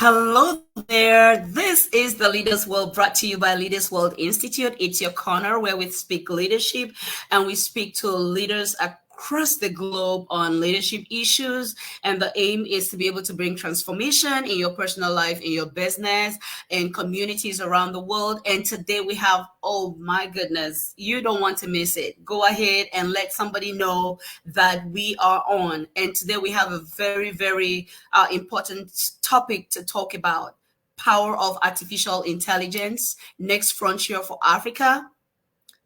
Hello there. This is the Leaders World brought to you by Leaders World Institute. It's your corner where we speak leadership and we speak to leaders across the globe on leadership issues. And the aim is to be able to bring transformation in your personal life, in your business, and communities around the world. And today we have, oh my goodness, you don't want to miss it. Go ahead and let somebody know that we are on. And today we have a very, very important topic to talk about: power of artificial intelligence, next frontier for Africa.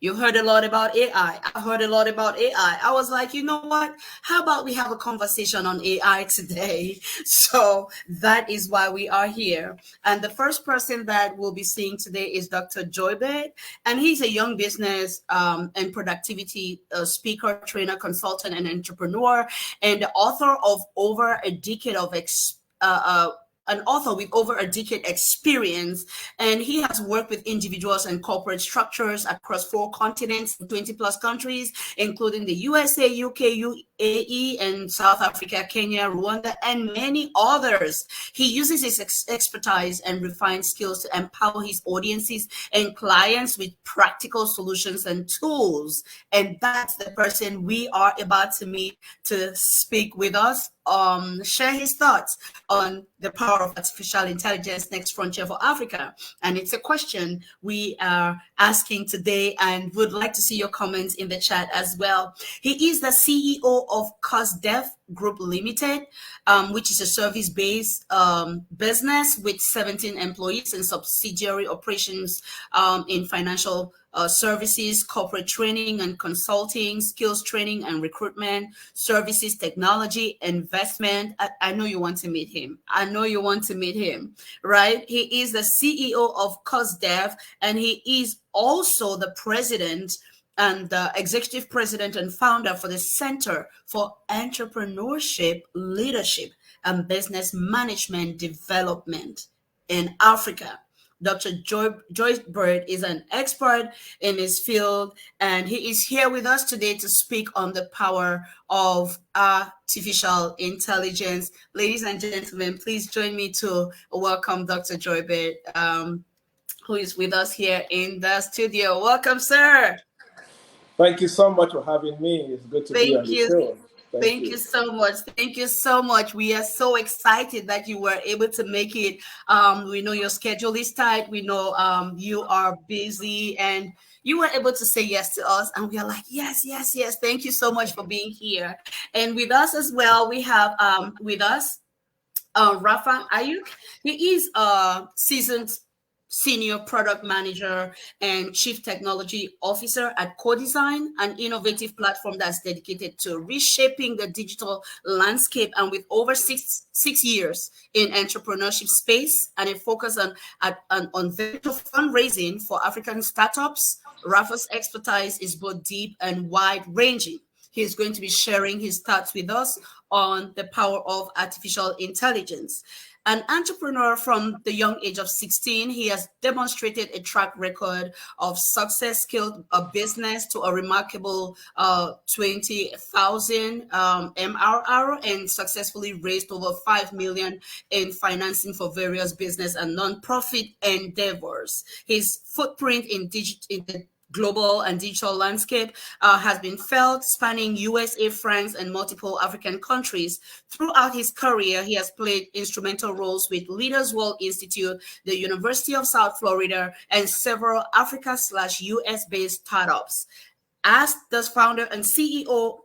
You heard a lot about AI. I heard a lot about AI. I was like, you know what? How about we have a conversation on AI today? So that is why we are here. And the first person that we'll be seeing today is Dr. Joybert. And he's a young business and productivity speaker, trainer, consultant, and entrepreneur, and the author of over a decade of an author with over a decade experience, and he has worked with individuals and corporate structures across 4 continents and 20 plus countries, including the USA, UK, UAE, and South Africa, Kenya, Rwanda, and many others. He uses his expertise and refined skills to empower his audiences and clients with practical solutions and tools. And that's the person we are about to meet to speak with us, share his thoughts on the power of artificial intelligence, next frontier for Africa. And it's a question we are asking today, and would like to see your comments in the chat as well. He is the CEO of f𝗿cie Group Limited, which is a service-based business with 17 employees and subsidiary operations in financial services, corporate training and consulting, skills training and recruitment, services, technology, investment. I know you want to meet him. I know you want to meet him, right? He is the CEO of f𝗿cie, and he is also the president and the executive president and founder for the Center for Entrepreneurship, Leadership, and Business Management Development in Africa. Dr. Joybert is an expert in his field, and he is here with us today to speak on the power of artificial intelligence. Ladies and gentlemen, please join me to welcome Dr. Joybert, who is with us here in the studio. Welcome, sir. Thank you so much for having me. It's good to be on the show. Thank you so much. Thank you so much. We are so excited that you were able to make it. We know your schedule is tight. We know you are busy, and you were able to say yes to us. And we are like, yes, yes, yes. Thank you so much for being here. And with us as well, we have with us Rafa Ayuk. He is a seasoned Senior Product Manager and Chief Technology Officer at CoDesign, an innovative platform that's dedicated to reshaping the digital landscape, and with over six years in entrepreneurship space and a focus on venture fundraising for African startups. Rafa's expertise is both deep and wide-ranging. He's going to be sharing his thoughts with us on the power of artificial intelligence. An entrepreneur from the young age of 16, he has demonstrated a track record of success, scaled a business to a remarkable 20,000 MRR, and successfully raised over 5 million in financing for various business and non-profit endeavors. His footprint in the global and digital landscape has been felt, spanning USA, France, and multiple African countries. Throughout his career, he has played instrumental roles with Leaders World Institute, the University of South Florida, and several Africa/US-based startups. As the founder and CTO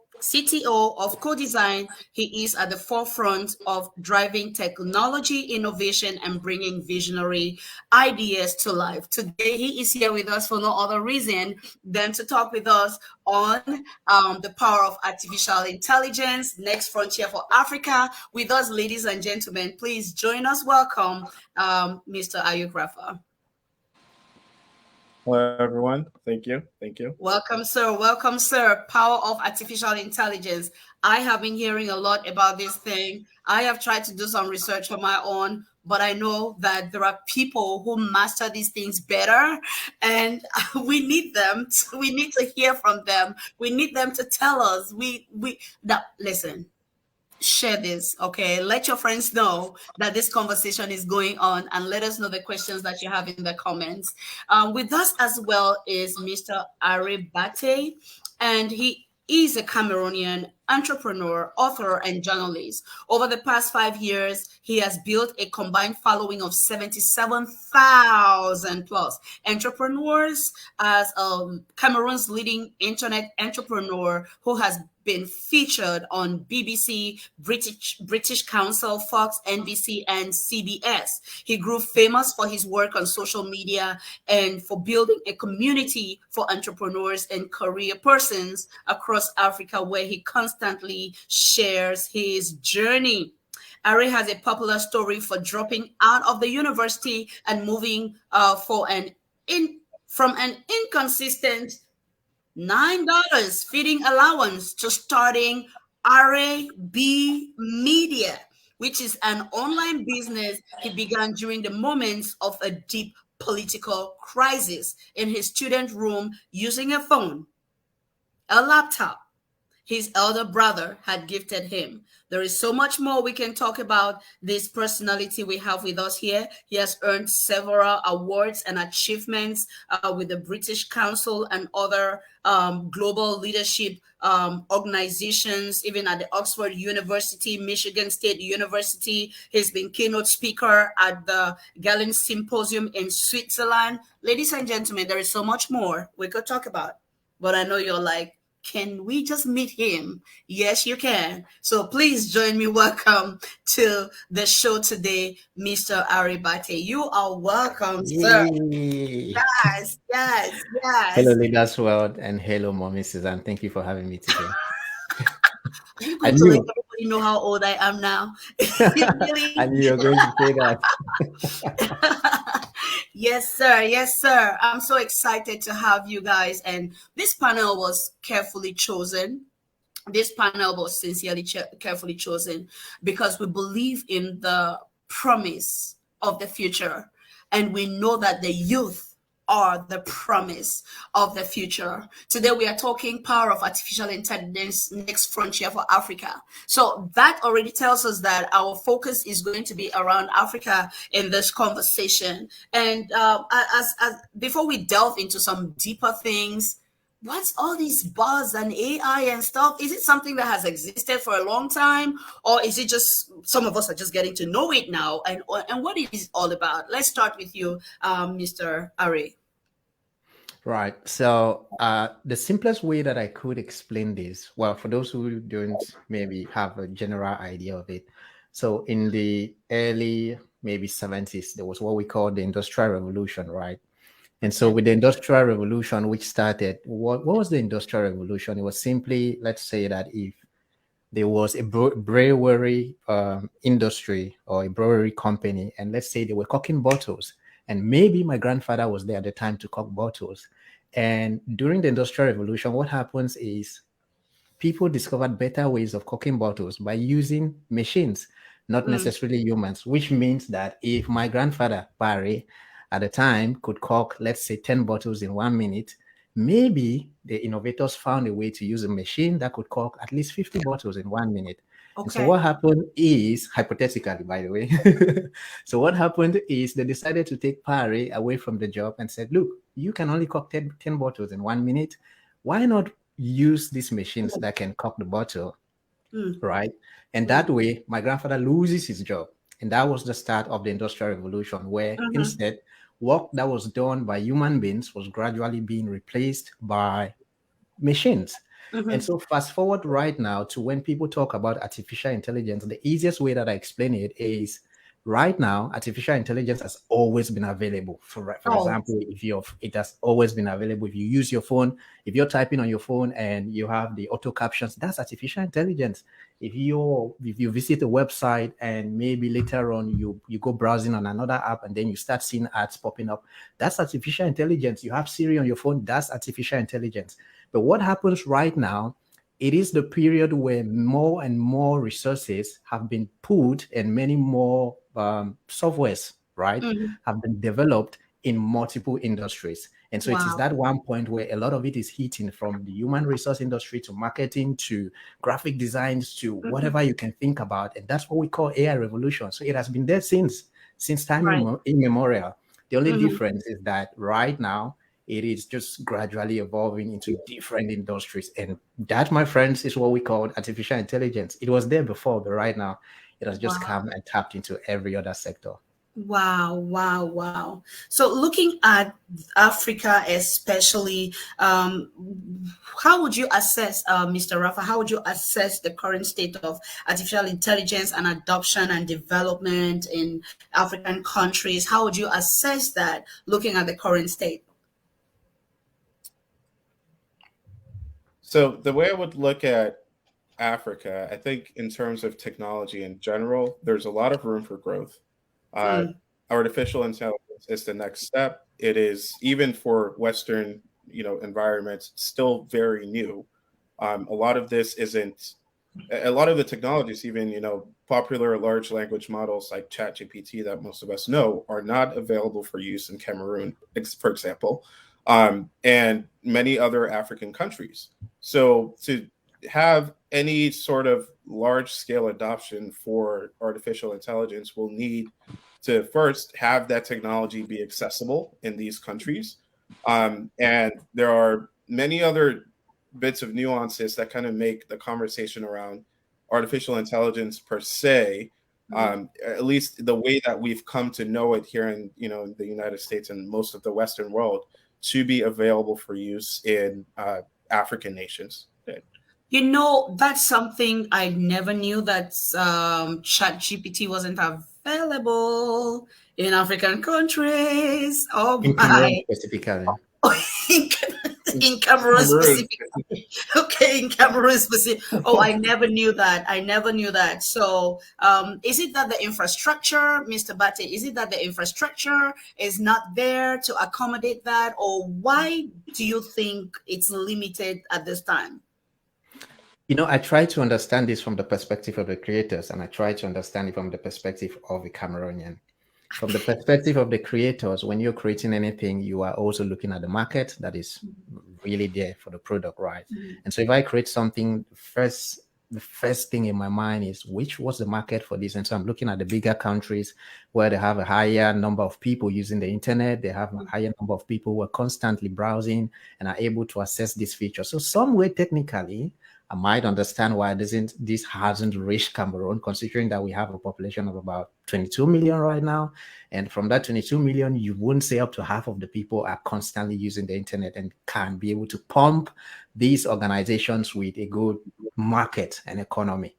of CoDesign, he is at the forefront of driving technology innovation and bringing visionary ideas to life. Today, he is here with us for no other reason than to talk with us on the power of artificial intelligence, next frontier for Africa. With us, ladies and gentlemen, please join us. Welcome, Mr. Ayuk Rafa. Hello, everyone. Thank you. Thank you. Welcome, sir. Welcome, sir. Power of artificial intelligence. I have been hearing a lot about this thing. I have tried to do some research on my own, but I know that there are people who master these things better, and we need them. We need to hear from them. We need them to tell us. Now, listen. share this, okay? Let your friends know that this conversation is going on, and let us know the questions that you have in the comments. With us as well is Mr. Ari Bate, and he is a Cameroonian entrepreneur, author, and journalist. Over the past 5 years, he has built a combined following of 77,000 plus entrepreneurs as Cameroon's leading internet entrepreneur who has been featured on BBC, British Council, Fox, NBC, and CBS. He grew famous for his work on social media and for building a community for entrepreneurs and career persons across Africa, where he constantly shares his journey. Ari has a popular story for dropping out of the university and moving from an inconsistent $9 feeding allowance to starting RAB Media, which is an online business he began during the moments of a deep political crisis in his student room using a phone, a laptop his elder brother had gifted him. There is so much more we can talk about this personality we have with us here. He has earned several awards and achievements with the British Council and other global leadership organizations, even at the Oxford University, Michigan State University. He's been keynote speaker at the Galen Symposium in Switzerland. Ladies and gentlemen, there is so much more we could talk about, but I know you're like, can we just meet him? Yes, you can. So please join me. Welcome to the show today, Mr. Ari Bate. You are welcome, sir. Yay. Yes, yes, yes. Hello, Leaders World, and hello, Mommy Susan. Thank you for having me today. Are you going to let everybody know how old I am now? Really? I knew you were going to say that. Yes, sir. Yes, sir. I'm so excited to have you guys. And this panel was carefully chosen. This panel was sincerely carefully chosen because we believe in the promise of the future. And we know that the youth are the promise of the future. Today we are talking power of artificial intelligence, next frontier for Africa. So that already tells us that our focus is going to be around Africa in this conversation. And as before we delve into some deeper things, what's all these buzz and AI and stuff? Is it something that has existed for a long time, or is it just some of us are just getting to know it now? And what it is all about? Let's start with you, Mr. Ari. Right. So the simplest way that I could explain this, well, for those who don't maybe have a general idea of it. So in the early maybe 70s, there was what we call the Industrial Revolution, right? And so with the Industrial Revolution, which started, what was the Industrial Revolution? It was simply, let's say that if there was a brewery industry or a brewery company, and let's say they were corking bottles, and maybe my grandfather was there at the time to cork bottles. And during the Industrial Revolution, what happens is people discovered better ways of corking bottles by using machines, not necessarily humans, which means that if my grandfather, Barry, at the time could cork, let's say 10 bottles in 1 minute, maybe the innovators found a way to use a machine that could cork at least 50 bottles in 1 minute. Okay. And so what happened is, hypothetically, by the way, so what happened is they decided to take Barry away from the job and said, look, you can only cork 10 bottles in 1 minute. Why not use these machines that can cork the bottle, right? And that way, my grandfather loses his job. And that was the start of the Industrial Revolution, where instead, work that was done by human beings was gradually being replaced by machines. And so fast forward right now to when people talk about artificial intelligence, the easiest way that I explain it is right now, artificial intelligence has always been available. For example, it has always been available. If you use your phone, if you're typing on your phone and you have the auto captions, that's artificial intelligence. If you visit a website and maybe later on you go browsing on another app and then you start seeing ads popping up, that's artificial intelligence. You have Siri on your phone, that's artificial intelligence. But what happens right now, it is the period where more and more resources have been put and many more softwares, right, have been developed in multiple industries. And so it is that one point where a lot of it is hitting, from the human resource industry to marketing to graphic designs to whatever you can think about. And that's what we call AI revolution. So it has been there since time immemorial. The only difference is that right now it is just gradually evolving into different industries. And that, my friends, is what we call artificial intelligence. It was there before, but right now it has just come and tapped into every other sector. Wow. So looking at Africa especially, how would you assess, Mr. Rafa, how would you assess the current state of artificial intelligence and adoption and development in African countries? How would you assess that looking at the current state? So the way I would look at Africa, I think in terms of technology in general, there's a lot of room for growth. Artificial intelligence is the next step. It is, even for Western, environments, still very new. A lot of this isn't. A lot of the technologies, even popular large language models like ChatGPT that most of us know, are not available for use in Cameroon, for example, and many other African countries. So to have any sort of large-scale adoption for artificial intelligence, will need to first have that technology be accessible in these countries. And there are many other bits of nuances that kind of make the conversation around artificial intelligence per se, at least the way that we've come to know it here in the United States and most of the Western world, to be available for use in African nations. That's something I never knew, that ChatGPT wasn't available in African countries. Oh in my! Cameroon specifically. In Cameroon specifically. Okay, in Cameroon specifically. Oh, I never knew that. So, is it that the infrastructure, Mr. Bate, is it that the infrastructure is not there to accommodate that, or why do you think it's limited at this time? I try to understand this from the perspective of the creators, and I try to understand it from the perspective of a Cameroonian. From the perspective of the creators, when you're creating anything, you are also looking at the market that is really there for the product, right? And so if I create something, the first thing in my mind is, what's the market for this? And so I'm looking at the bigger countries where they have a higher number of people using the internet. They have a higher number of people who are constantly browsing and are able to access this feature. So somewhere technically, I might understand why this hasn't reached Cameroon, considering that we have a population of about 22 million right now. And from that 22 million, you wouldn't say up to half of the people are constantly using the internet and can be able to pump these organizations with a good market and economy.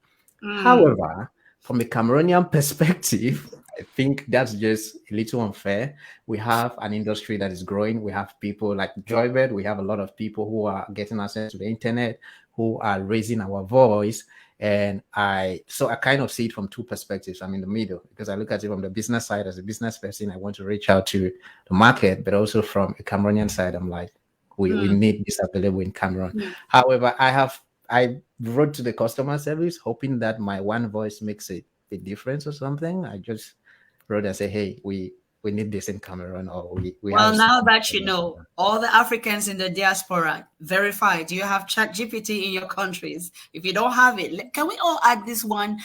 However, from a Cameroonian perspective, I think that's just a little unfair. We have an industry that is growing. We have people like Joybird. We have a lot of people who are getting access to the internet, who are raising our voice. And I kind of see it from two perspectives. I'm in the middle, because I look at it from the business side. As a business person, I want to reach out to the market, but also from a Cameroonian side, I'm like, we need this available in Cameroon. However, I wrote to the customer service hoping that my one voice makes a difference or something. I just wrote and say, hey, we need this in Cameroon, or we well, now that you know, all the Africans in the diaspora, verify, do you have ChatGPT in your countries? If you don't have it, can we all add this one,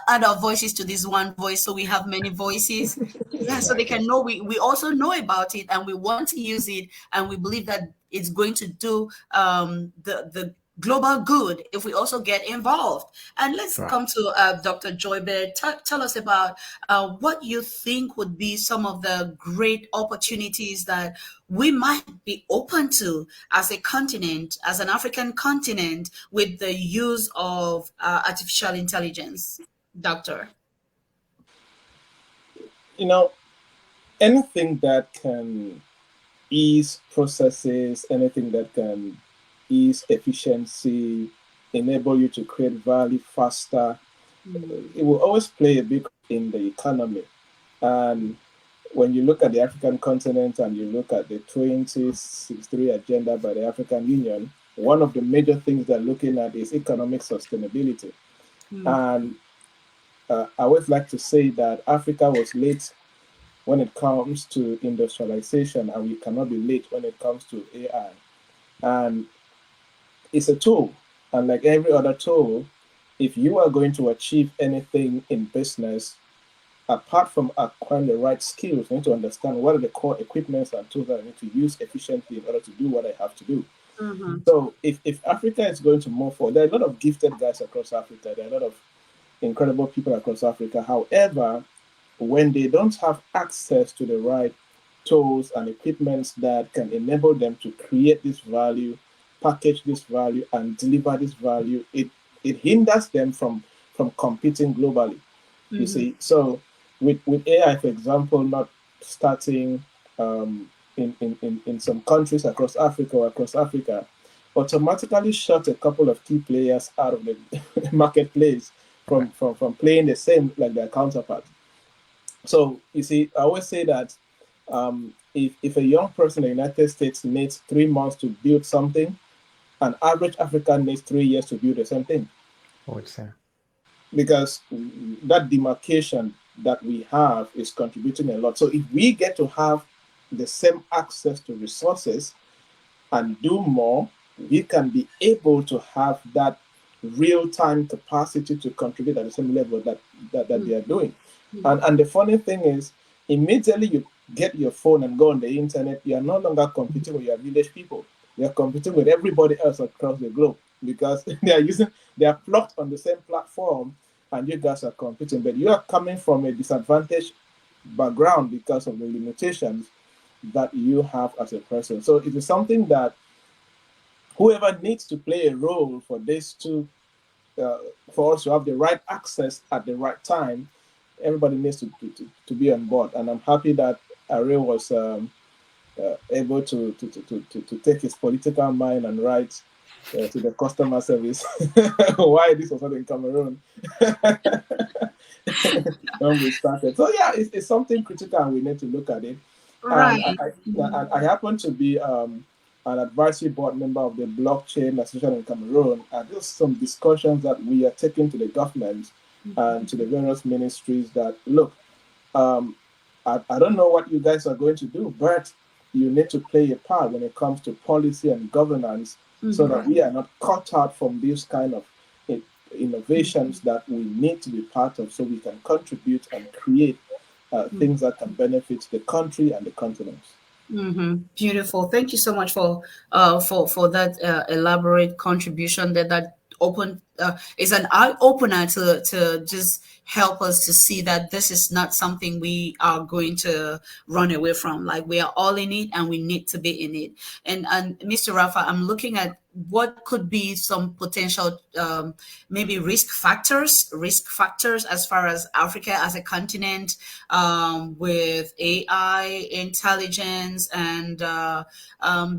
add our voices to this one voice, so we have many voices? Yeah, so they can know we also know about it, and we want to use it, and we believe that it's going to do the global good if we also get involved. And let's come to Dr. Joybird. Tell us about what you think would be some of the great opportunities that we might be open to as a continent, as an African continent, with the use of artificial intelligence. Doctor? Anything that can ease processes, anything that can ease efficiency, enable you to create value faster, it will always play a big role in the economy. And when you look at the African continent and you look at the 2063 agenda by the African Union, one of the major things they're looking at is economic sustainability. And I always like to say that Africa was late when it comes to industrialization, and we cannot be late when it comes to AI. And it's a tool. And like every other tool, if you are going to achieve anything in business, apart from acquiring the right skills, you need to understand what are the core equipments and tools that I need to use efficiently in order to do what I have to do. So if Africa is going to move forward, there are a lot of gifted guys across Africa. There are a lot of incredible people across Africa. However, when they don't have access to the right tools and equipments that can enable them to create this value, package this value, and deliver this value, it hinders them from competing globally. You see, so with AI, for example, not starting in some countries across Africa, automatically shut a couple of key players out of the marketplace from playing the same like their counterparts. So you see, I always say that if a young person in the United States needs 3 months to build something, an average African needs 3 years to build the same thing. Because that demarcation that we have is contributing a lot. So if we get to have the same access to resources and do more, we can be able to have that real-time capacity to contribute at the same level that they are doing. And the funny thing is, immediately you get your phone and go on the internet, you are no longer competing with your village people. You are competing with everybody else across the globe, because they are plugged on the same platform, and you guys are competing. But you are coming from a disadvantaged background because of the limitations that you have as a person. So it is something that whoever needs to play a role for this to for us to have the right access at the right time, everybody needs to be on board. And I'm happy that Ariel was able to take his political mind and write to the customer service why this was not in Cameroon when we started. So yeah, it's something critical, and we need to look at it. Right. And I happen to be an advisory board member of the Blockchain Association in Cameroon, and there's some discussions that we are taking to the government and to the various ministries that, look, I don't know what you guys are going to do, but you need to play a part when it comes to policy and governance, so that we are not caught out from these kind of innovations that we need to be part of, so we can contribute and create things that can benefit the country and the continent. Beautiful. Thank you so much for that elaborate contribution. That open is an eye opener to just help us to see that this is not something we are going to run away from. Like, we are all in it, and we need to be in it. And Mr. Rafa, I'm looking at what could be some potential maybe risk factors as far as Africa as a continent, with AI intelligence, and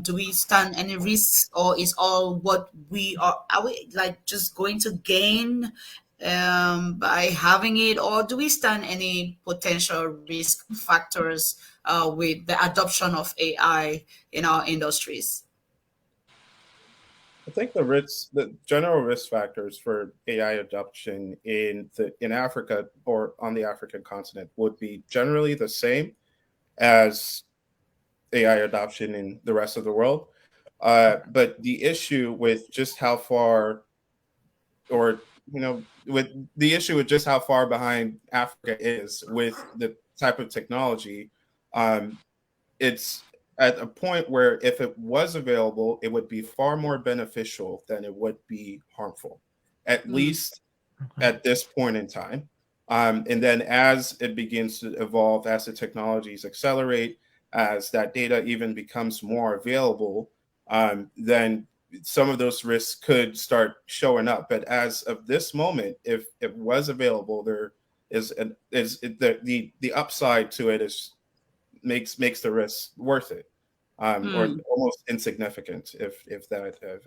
do we stand any risks, or is all what we are we like just going to gain by having it, or do we stand any potential risk factors with the adoption of AI in our industries? I think the general risk factors for AI adoption in Africa or on the African continent would be generally the same as AI adoption in the rest of the world. But the issue with just how far, or with the issue with just how far behind Africa is with the type of technology, it's at a point where if it was available, it would be far more beneficial than it would be harmful, at least at this point in time. And then as it begins to evolve, as the technologies accelerate, as that data even becomes more available, then some of those risks could start showing up. But as of this moment, if it was available, there is the upside to it makes the risk worth it, or almost insignificant, if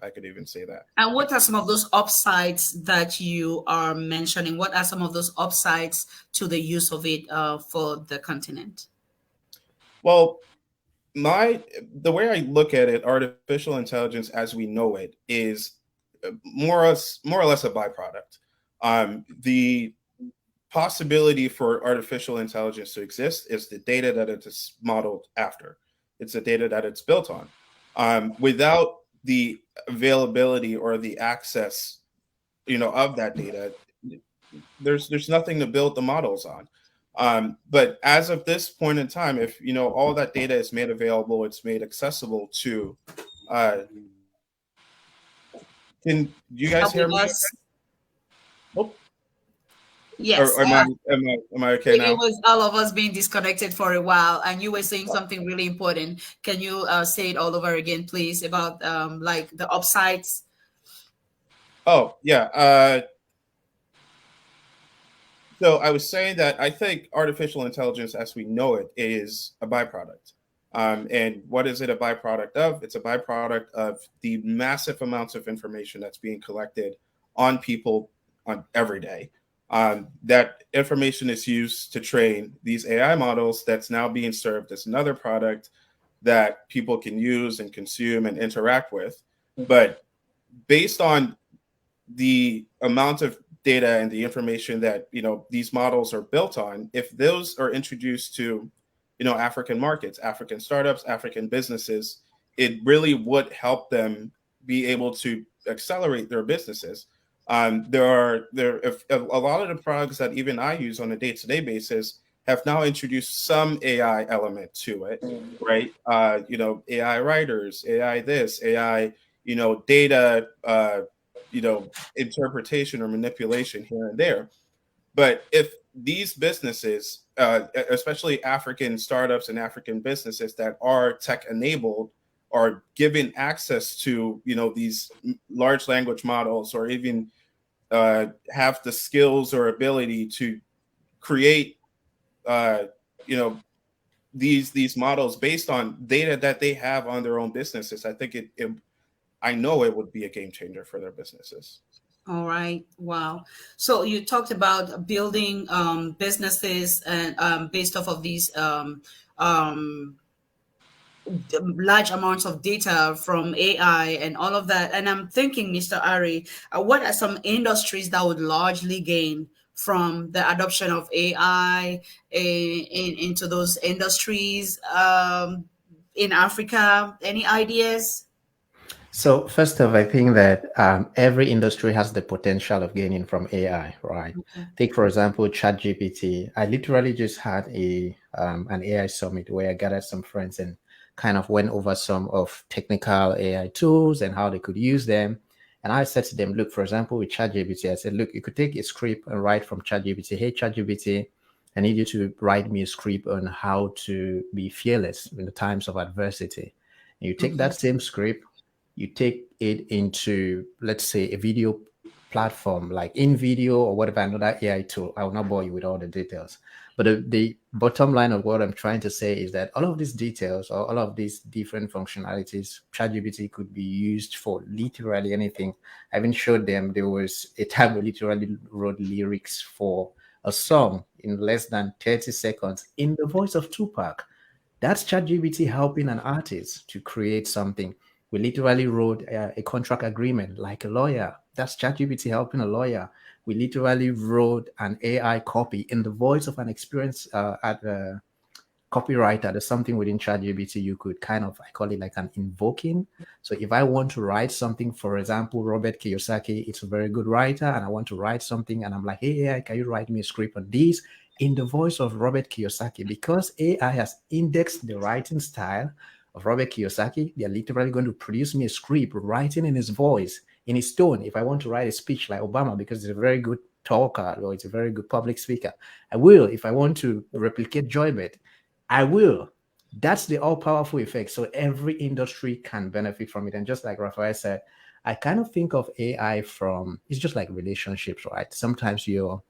I could even say that. And what are some of those upsides that you are mentioning? What are some of those upsides to the use of it for the continent? Well, the way I look at it, artificial intelligence as we know it is more or less a byproduct. possibility for artificial intelligence to exist is the data that it is modeled after. It's the data that it's built on. Without the availability or the access, of that data, there's nothing to build the models on. But as of this point in time, if all that data is made available, it's made accessible to. Can you guys hear me? Okay? Oh. Yes. Or am I okay now? It was all of us being disconnected for a while, and you were saying something really important. Can you say it all over again, please, about like the upsides? Oh, yeah. So I was saying that I think artificial intelligence as we know it is a byproduct. And what is it a byproduct of? It's a byproduct of the massive amounts of information that's being collected on people on every day. That information is used to train these AI models that's now being served as another product that people can use and consume and interact with. But based on the amount of data and the information that these models are built on, if those are introduced to African markets, African startups, African businesses, it really would help them be able to accelerate their businesses. There are a lot of the products that even I use on a day-to-day basis have now introduced some AI element to it, right? AI writers, AI this, AI data interpretation or manipulation here and there. But if these businesses, especially African startups and African businesses that are tech enabled, are given access to these large language models, or even have the skills or ability to create these models based on data that they have on their own businesses, I think I know it would be a game changer for their businesses. All right. Wow. So you talked about building businesses and based off of these large amounts of data from AI and all of that. And I'm thinking, Mr. Ari, what are some industries that would largely gain from the adoption of AI into those industries in Africa? Any ideas? So first off, I think that every industry has the potential of gaining from AI, right? Okay. Take, for example, ChatGPT. I literally just had an AI summit where I gathered some friends and kind of went over some of technical AI tools and how they could use them. And I said to them, look, for example, with ChatGPT, I said, look, you could take a script and write from ChatGPT. Hey, ChatGPT, I need you to write me a script on how to be fearless in the times of adversity. And you take that same script, you take it into, let's say, a video platform like InVideo or whatever, another AI tool. I will not bore you with all the details. But the bottom line of what I'm trying to say is that all of these details or all of these different functionalities, ChatGPT could be used for literally anything. I even showed them there was a time we literally wrote lyrics for a song in less than 30 seconds in the voice of Tupac. That's ChatGPT helping an artist to create something. We literally wrote a contract agreement like a lawyer. That's ChatGPT helping a lawyer. We literally wrote an AI copy in the voice of an experienced copywriter. There's something within ChatGPT you could kind of, I call it like an invoking. So if I want to write something, for example, Robert Kiyosaki, it's a very good writer, and I want to write something, and I'm like, hey, AI, can you write me a script on this in the voice of Robert Kiyosaki? Because AI has indexed the writing style of Robert Kiyosaki, they're literally going to produce me a script writing in his voice, in his tone. If I want to write a speech like Obama, because he's a very good talker or it's a very good public speaker, I will. If I want to replicate Joybet, I will. That's the all-powerful effect. So every industry can benefit from it. And just like Raphael said, I kind of think of AI from, it's just like relationships, right? Sometimes you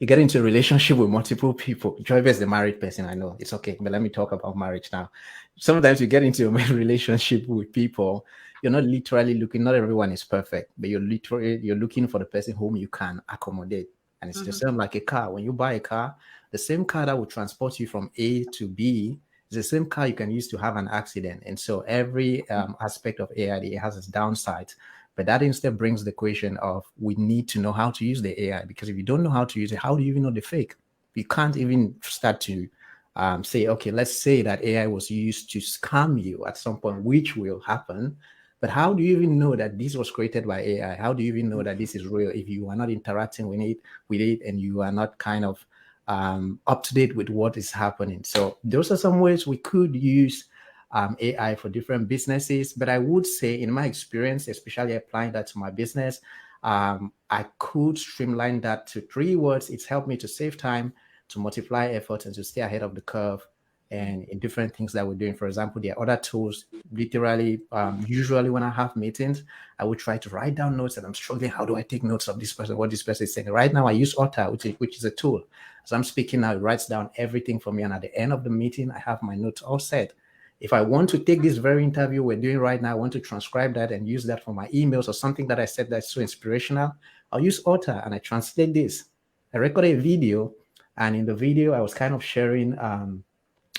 get into a relationship with multiple people. Joybet is the married person, I know. It's okay, but let me talk about marriage now. Sometimes you get into a relationship with people, you're not literally looking, not everyone is perfect, but you're looking for the person whom you can accommodate. And it's the same like a car. When you buy a car, the same car that will transport you from A to B is the same car you can use to have an accident. And so every aspect of AI has its downsides. But that instead brings the question of we need to know how to use the AI, because if you don't know how to use it, how do you even know the fake? You can't even start to say, okay, let's say that AI was used to scam you at some point, which will happen. But how do you even know that this was created by AI? How do you even know that this is real if you are not interacting with it and you are not kind of up to date with what is happening? So those are some ways we could use AI for different businesses. But I would say, in my experience, especially applying that to my business, I could streamline that to 3 words. It's helped me to save time, to multiply effort, and to stay ahead of the curve. And in different things that we're doing, for example, there are other tools. Literally, usually when I have meetings, I would try to write down notes, and I'm struggling. How do I take notes of this person, what this person is saying? Right now, I use Otter, which is a tool. As I'm speaking now, it writes down everything for me. And at the end of the meeting, I have my notes all set. If I want to take this very interview we're doing right now, I want to transcribe that and use that for my emails or something that I said that's so inspirational, I'll use Otter and I translate this. I record a video, and in the video, I was kind of sharing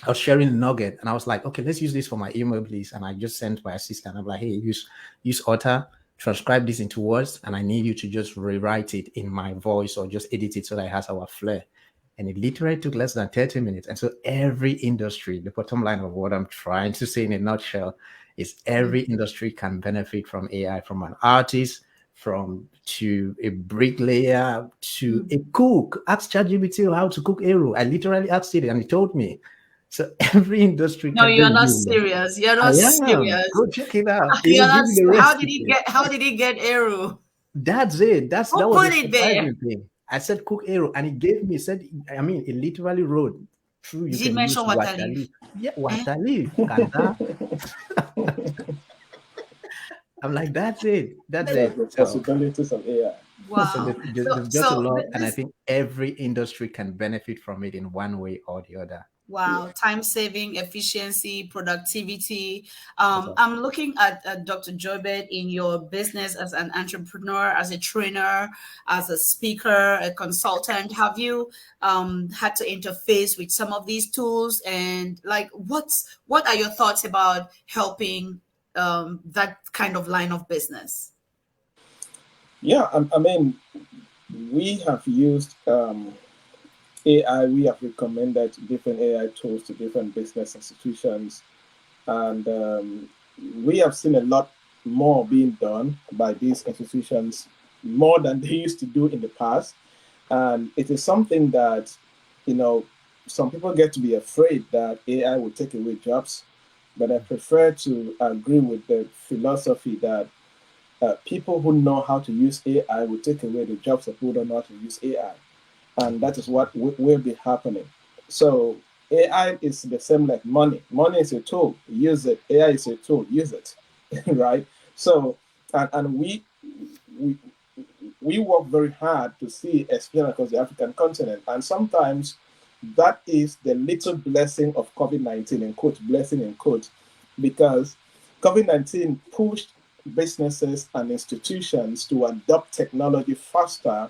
Nugget, and I was like, okay, let's use this for my email, please. And I just sent my assistant. I'm like, hey, use Otter, transcribe this into words, and I need you to just rewrite it in my voice or just edit it so that it has our flair. And it literally took less than 30 minutes. And so every industry, the bottom line of what I'm trying to say in a nutshell is every industry can benefit from AI, from an artist, to a bricklayer, to a cook. Ask ChatGPT how to cook eru. I literally asked it and it told me. So every industry No, can you're do not it. serious. You're not I am. serious. Go check it out. It You're will not, give you the how did recipe. how did he get eru? That's it. That Who was put the it there? surprising thing. I said cook eru, and it gave me, it literally wrote through, you Did he can use mention water water leaf? leaf. Yeah, water leaf. Kanda. I'm like, that's it. That's That's it. the So possibilities of AI. Wow. there's just a lot, and I think every industry can benefit from it in one way or the other. Wow, time saving, efficiency, productivity. Awesome. I'm looking at Dr. Joubert in your business as an entrepreneur, as a trainer, as a speaker, a consultant. Have you had to interface with some of these tools? And like, what are your thoughts about helping that kind of line of business? Yeah, I mean, we have used AI. We have recommended different AI tools to different business institutions, and we have seen a lot more being done by these institutions, more than they used to do in the past. And it is something that, some people get to be afraid that AI will take away jobs, but I prefer to agree with the philosophy that people who know how to use AI will take away the jobs of people who don't know how to use AI. And that is what will be happening. So AI is the same like money. Money is a tool, use it. AI is a tool, use it, right? So, and we work very hard to see especially across the African continent. And sometimes that is the little blessing of COVID-19, in quote, blessing in quote, because COVID-19 pushed businesses and institutions to adopt technology faster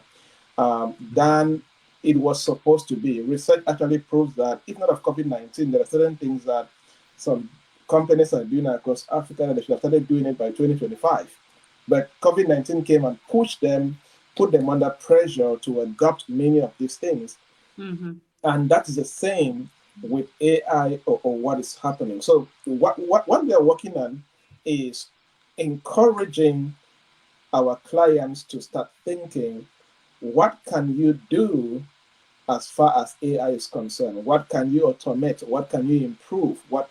than it was supposed to be. Research actually proves that if not of COVID-19, there are certain things that some companies are doing across Africa and they should have started doing it by 2025. But COVID-19 came and pushed them, put them under pressure to adopt many of these things. Mm-hmm. And that is the same with AI or what is happening. So what we are working on is encouraging our clients to start thinking, what can you do as far as AI is concerned? What can you automate? What can you improve? What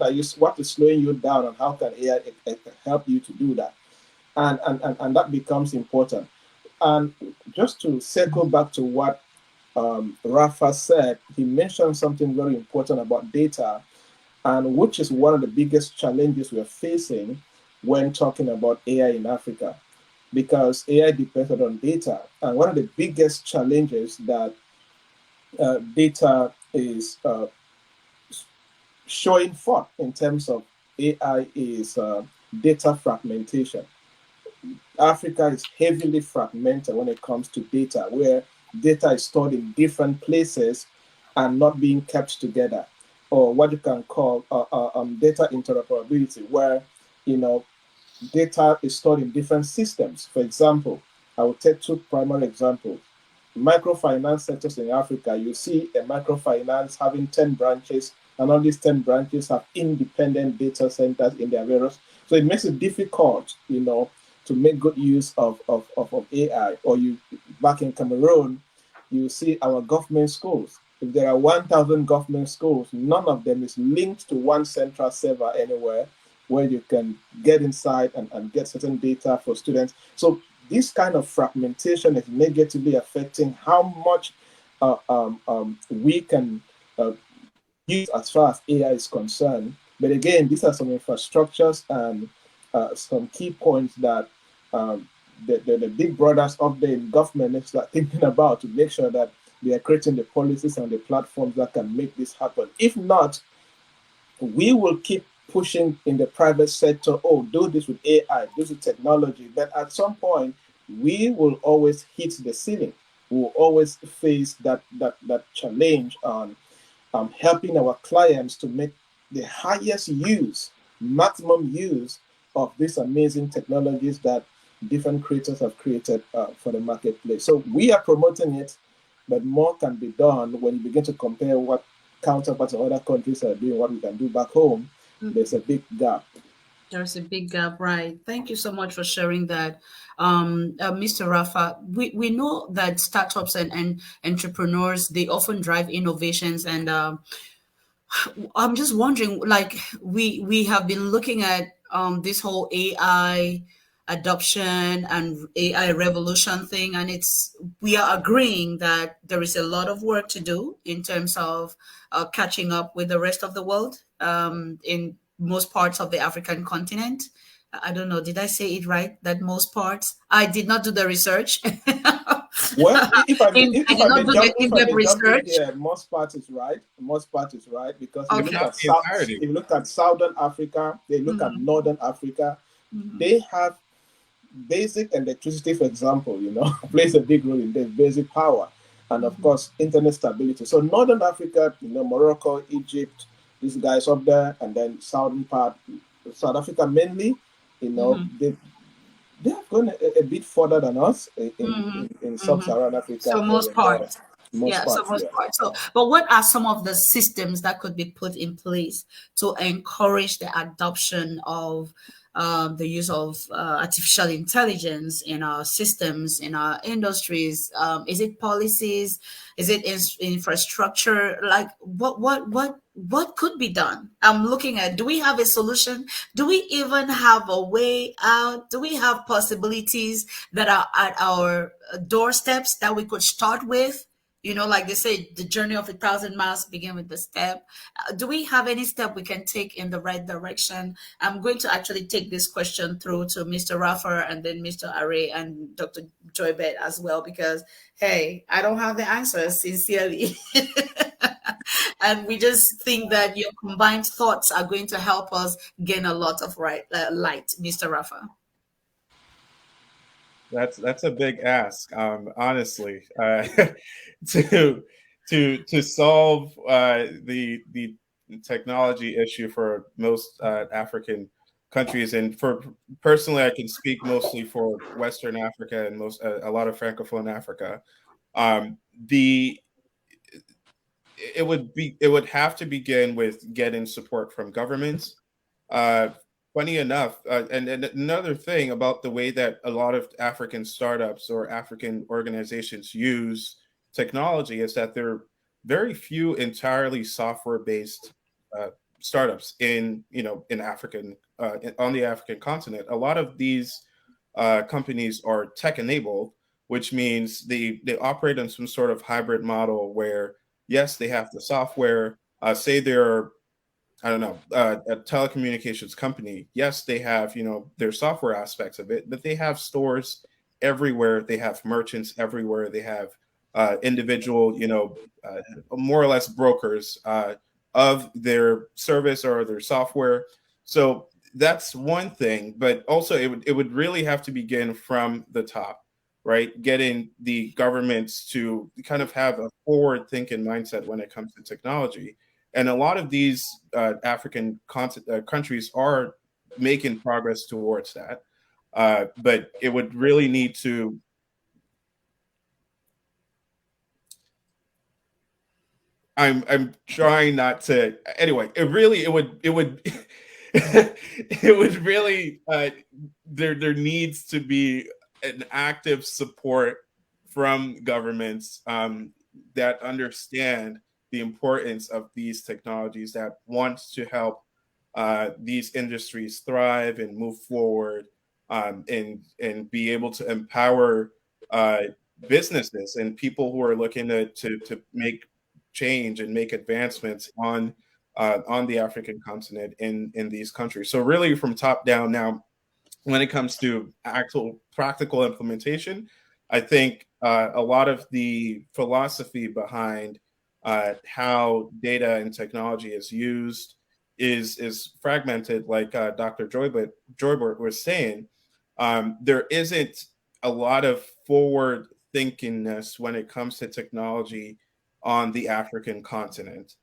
is slowing you down, and how can AI help you to do that? And that becomes important. And just to circle back to what Rafa said, he mentioned something very important about data, and which is one of the biggest challenges we are facing when talking about AI in Africa, because AI depends on data. And one of the biggest challenges that data is showing forth in terms of AI is data fragmentation. Africa is heavily fragmented when it comes to data, where data is stored in different places and not being kept together, or what you can call data interoperability, where data is stored in different systems. For example, I will take two primary examples. Microfinance sectors in Africa, you see a microfinance having 10 branches, and all these 10 branches have independent data centers in their various. So it makes it difficult, to make good use of AI. Or you, back in Cameroon, you see our government schools. If there are 1,000 government schools, none of them is linked to one central server anywhere where you can get inside and get certain data for students. So this kind of fragmentation is negatively affecting how much we can use as far as AI is concerned. But again, these are some infrastructures and some key points that the big brothers up there in government need to start thinking about to make sure that they are creating the policies and the platforms that can make this happen. If not, we will keep pushing in the private sector, do this with AI, do this with technology. But at some point, we will always hit the ceiling. We will always face that challenge on helping our clients to make the highest use, maximum use of these amazing technologies that different creators have created for the marketplace. So we are promoting it, but more can be done when you begin to compare what counterparts in other countries are doing, what we can do back home. There's a big gap. There's a big gap, right? Thank you so much for sharing that, Mr. Rafa. We know that startups and entrepreneurs, they often drive innovations, and I'm just wondering, like we have been looking at this whole AI adoption and AI revolution thing, and we are agreeing that there is a lot of work to do in terms of catching up with the rest of the world in most parts of the African continent. I don't know, did I say it right? That most parts? I did not do the research. Well, if I may in-depth jump in research. here, most part is right. Most part is right because Okay. if you look at Southern Africa, they look at Northern Africa, they have basic electricity, for example, plays a big role in their basic power, and of course internet stability. So Northern Africa, Morocco, Egypt, these guys up there, and then southern part, South Africa mainly, they have gone a bit further than us in sub-Saharan Africa. So most parts. Most parts. So, but what are some of the systems that could be put in place to encourage the adoption of the use of artificial intelligence in our systems, in our industries? Is it policies? Is it infrastructure? Like what could be done? I'm looking at, do we have a solution? Do we even have a way out? Do we have possibilities that are at our doorsteps that we could start with? Like they say, the journey of 1,000 miles begin with the step. Do we have any step we can take in the right direction? I'm going to actually take this question through to Mr. Rafa and then Mr. Array and Dr. Joybet as well, because, hey, I don't have the answers, sincerely. And we just think that your combined thoughts are going to help us gain a lot of light, Mr. Rafa. That's a big ask, honestly, to solve the technology issue for most African countries, and for personally, I can speak mostly for Western Africa and a lot of Francophone Africa. It would have to begin with getting support from governments. Funny enough, and another thing about the way that a lot of African startups or African organizations use technology is that there are very few entirely software-based startups in African on the African continent. A lot of these companies are tech-enabled, which means they operate in some sort of hybrid model where, yes, they have the software. Say they're, I don't know, a telecommunications company. Yes, they have, their software aspects of it, but they have stores everywhere. They have merchants everywhere. They have individual, more or less brokers of their service or their software. So that's one thing, but also it would really have to begin from the top, right? Getting the governments to kind of have a forward-thinking mindset when it comes to technology. And a lot of these African countries are making progress towards that. But it would really need to. I'm trying not to. Anyway, it would it would really there needs to be an active support from governments that understand the importance of these technologies, that want to help these industries thrive and move forward, and be able to empower businesses and people who are looking to make change and make advancements on the African continent in these countries. So really from top down. Now, when it comes to actual practical implementation, I think a lot of the philosophy behind how data and technology is used is fragmented, like Dr. Joybert was saying. There isn't a lot of forward thinkingness when it comes to technology on the African continent.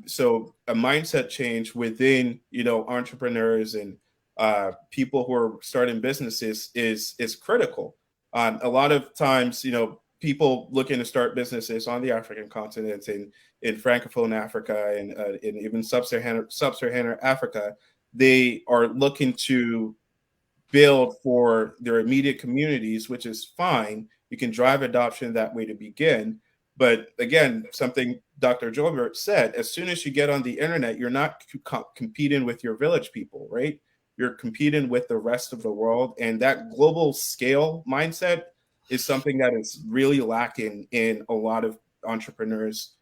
So a mindset change within, entrepreneurs and people who are starting businesses is critical. A lot of times, people looking to start businesses on the African continent, in Francophone Africa, and in even sub-Saharan Africa, they are looking to build for their immediate communities, which is fine. You can drive adoption that way to begin. But again, something Dr. Joybert said, as soon as you get on the internet, you're not competing with your village people, right? You're competing with the rest of the world. And that global scale mindset is something that is really lacking in a lot of entrepreneurs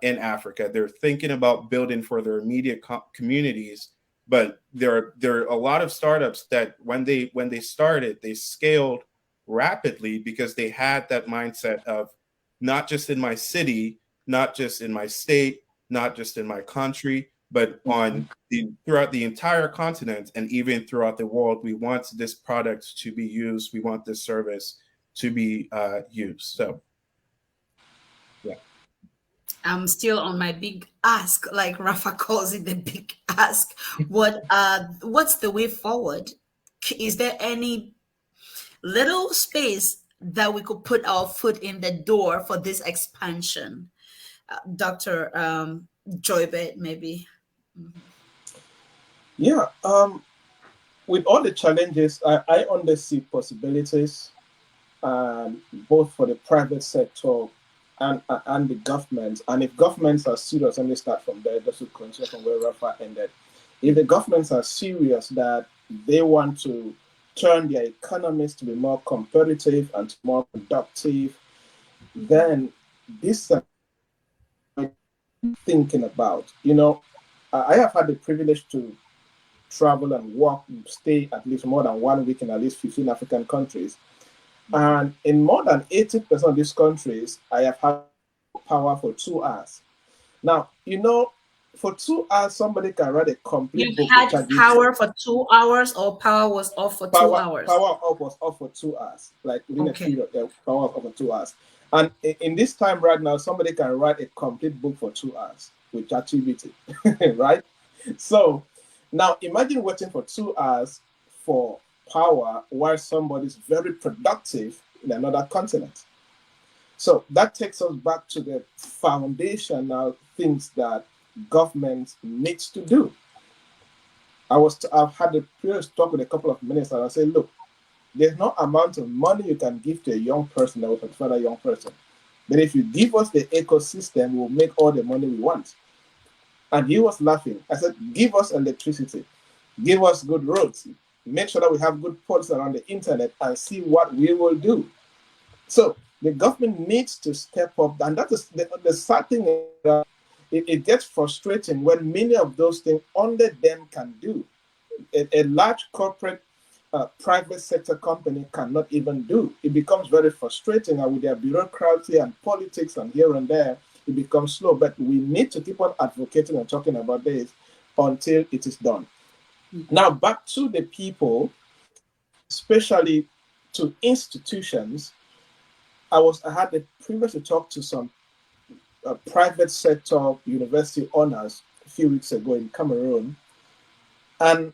in Africa. They're thinking about building for their immediate communities, but there are a lot of startups that when they started, they scaled rapidly because they had that mindset of not just in my city, not just in my state, not just in my country, but throughout the entire continent and even throughout the world. We want this product to be used. We want this service to be used. So, yeah. I'm still on my big ask, like Rafa calls it, the big ask. What's the way forward? Is there any little space that we could put our foot in the door for this expansion? Dr. Joybert, maybe. Yeah, with all the challenges, I only see possibilities, both for the private sector and the government. And if governments are serious, let me start from there, just to continue from where Rafa ended. If the governments are serious that they want to turn their economies to be more competitive and more productive, then this is thinking about. I have had the privilege to travel and work, stay at least more than 1 week in at least 15 African countries. And in more than 80% of these countries, I have had power for 2 hours. Now, for 2 hours, somebody can write a complete book. You had power for 2 hours, or power was off for 2 hours? Power off was off for 2 hours. Like within a period, power was off for 2 hours. And in this time right now, somebody can write a complete book for 2 hours with ChatGPT, right? So now imagine waiting for 2 hours for power while somebody's very productive in another continent. So that takes us back to the foundational things that government needs to do. I've had the privilege to talk with a couple of ministers, and I say, look, there's no amount of money you can give to a young person that will satisfy a young person. But if you give us the ecosystem, we'll make all the money we want. And he was laughing. I said, give us electricity, give us good roads, make sure that we have good ports around the internet, and see what we will do. So the government needs to step up. And that is the sad thing. It gets frustrating when many of those things only them can do. A large corporate private sector company cannot even do. It becomes very frustrating, and with their bureaucracy and politics and here and there, it becomes slow. But we need to keep on advocating and talking about this until it is done. Now, back to the people, especially to institutions. I had the privilege to talk to some private sector university owners a few weeks ago in Cameroon, and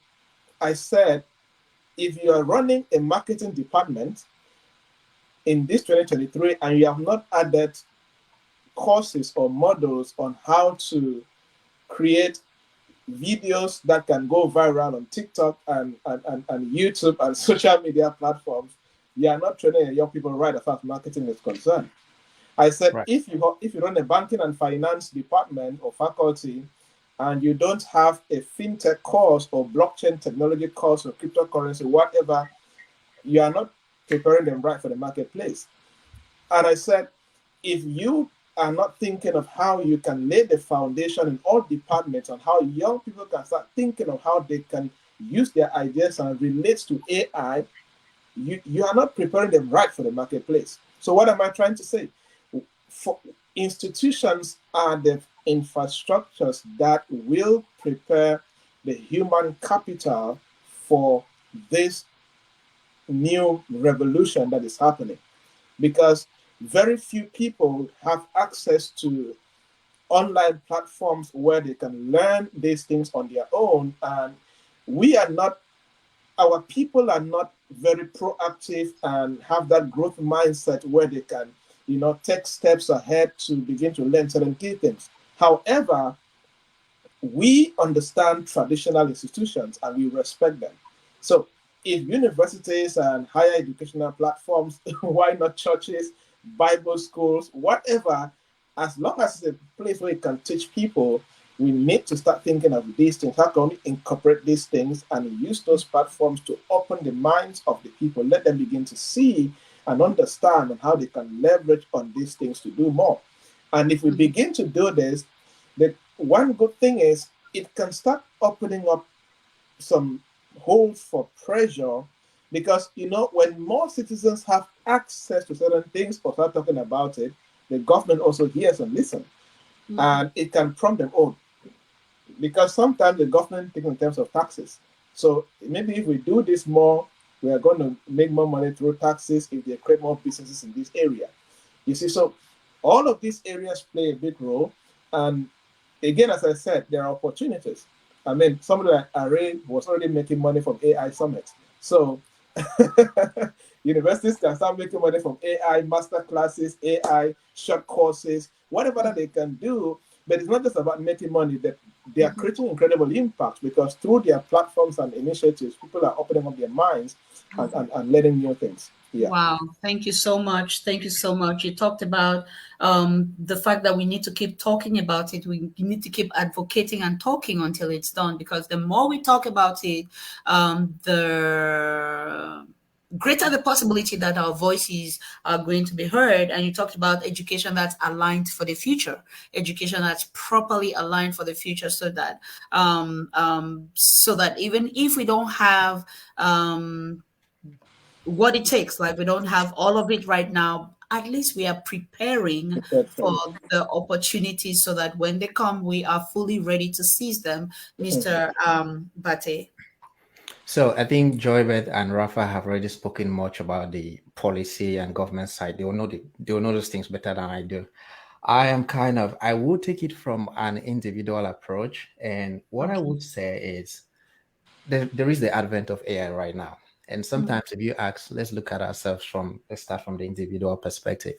I said, if you are running a marketing department in this 2023 and you have not added courses or models on how to create videos that can go viral on TikTok and YouTube and social media platforms, you are not training young people right as far as marketing is concerned. I said, Right. if you run a banking and finance department or faculty and you don't have a fintech course or blockchain technology course or cryptocurrency, whatever, you are not preparing them right for the marketplace. And I said, if you are not thinking of how you can lay the foundation in all departments on how young people can start thinking of how they can use their ideas and relate to AI, you are not preparing them right for the marketplace. So what am I trying to say? For institutions are the infrastructures that will prepare the human capital for this new revolution that is happening, because very few people have access to online platforms where they can learn these things on their own. And our people are not very proactive and have that growth mindset where they can, take steps ahead to begin to learn certain key things. However, we understand traditional institutions and we respect them. So if universities and higher educational platforms, why not churches, Bible schools, whatever, as long as it's a place where you can teach people, we need to start thinking of these things. How can we incorporate these things and use those platforms to open the minds of the people, let them begin to see and understand and how they can leverage on these things to do more. And if we begin to do this, the one good thing is it can start opening up some holes for pressure, because when more citizens have access to certain things or start talking about it, the government also hears and listens, and it can prompt them, because sometimes the government thinks in terms of taxes. So maybe if we do this more, we are going to make more money through taxes if they create more businesses in this area. You see, so all of these areas play a big role. And again, as I said, there are opportunities. I mean, somebody like Array was already making money from AI summits. So universities can start making money from AI master classes, AI short courses, whatever that they can do. But it's not just about making money, that they are creating incredible impact, because through their platforms and initiatives, people are opening up their minds and learning new things. Yeah. Wow. Thank you so much. Thank you so much. You talked about the fact that we need to keep talking about it. We need to keep advocating and talking until it's done, because the more we talk about it, the greater the possibility that our voices are going to be heard. And you talked about education that's aligned for the future, education that's properly aligned for the future, so that even if we don't have what it takes, like we don't have all of it right now, at least we are preparing for the opportunities, so that when they come, we are fully ready to seize them. Mr. Bate. So I think Joybeth and Rafa have already spoken much about the policy and government side. They will know those things better than I do. I would take it from an individual approach. And what I would say is there is the advent of AI right now. And sometimes if you ask, let's look at ourselves let's start from the individual perspective.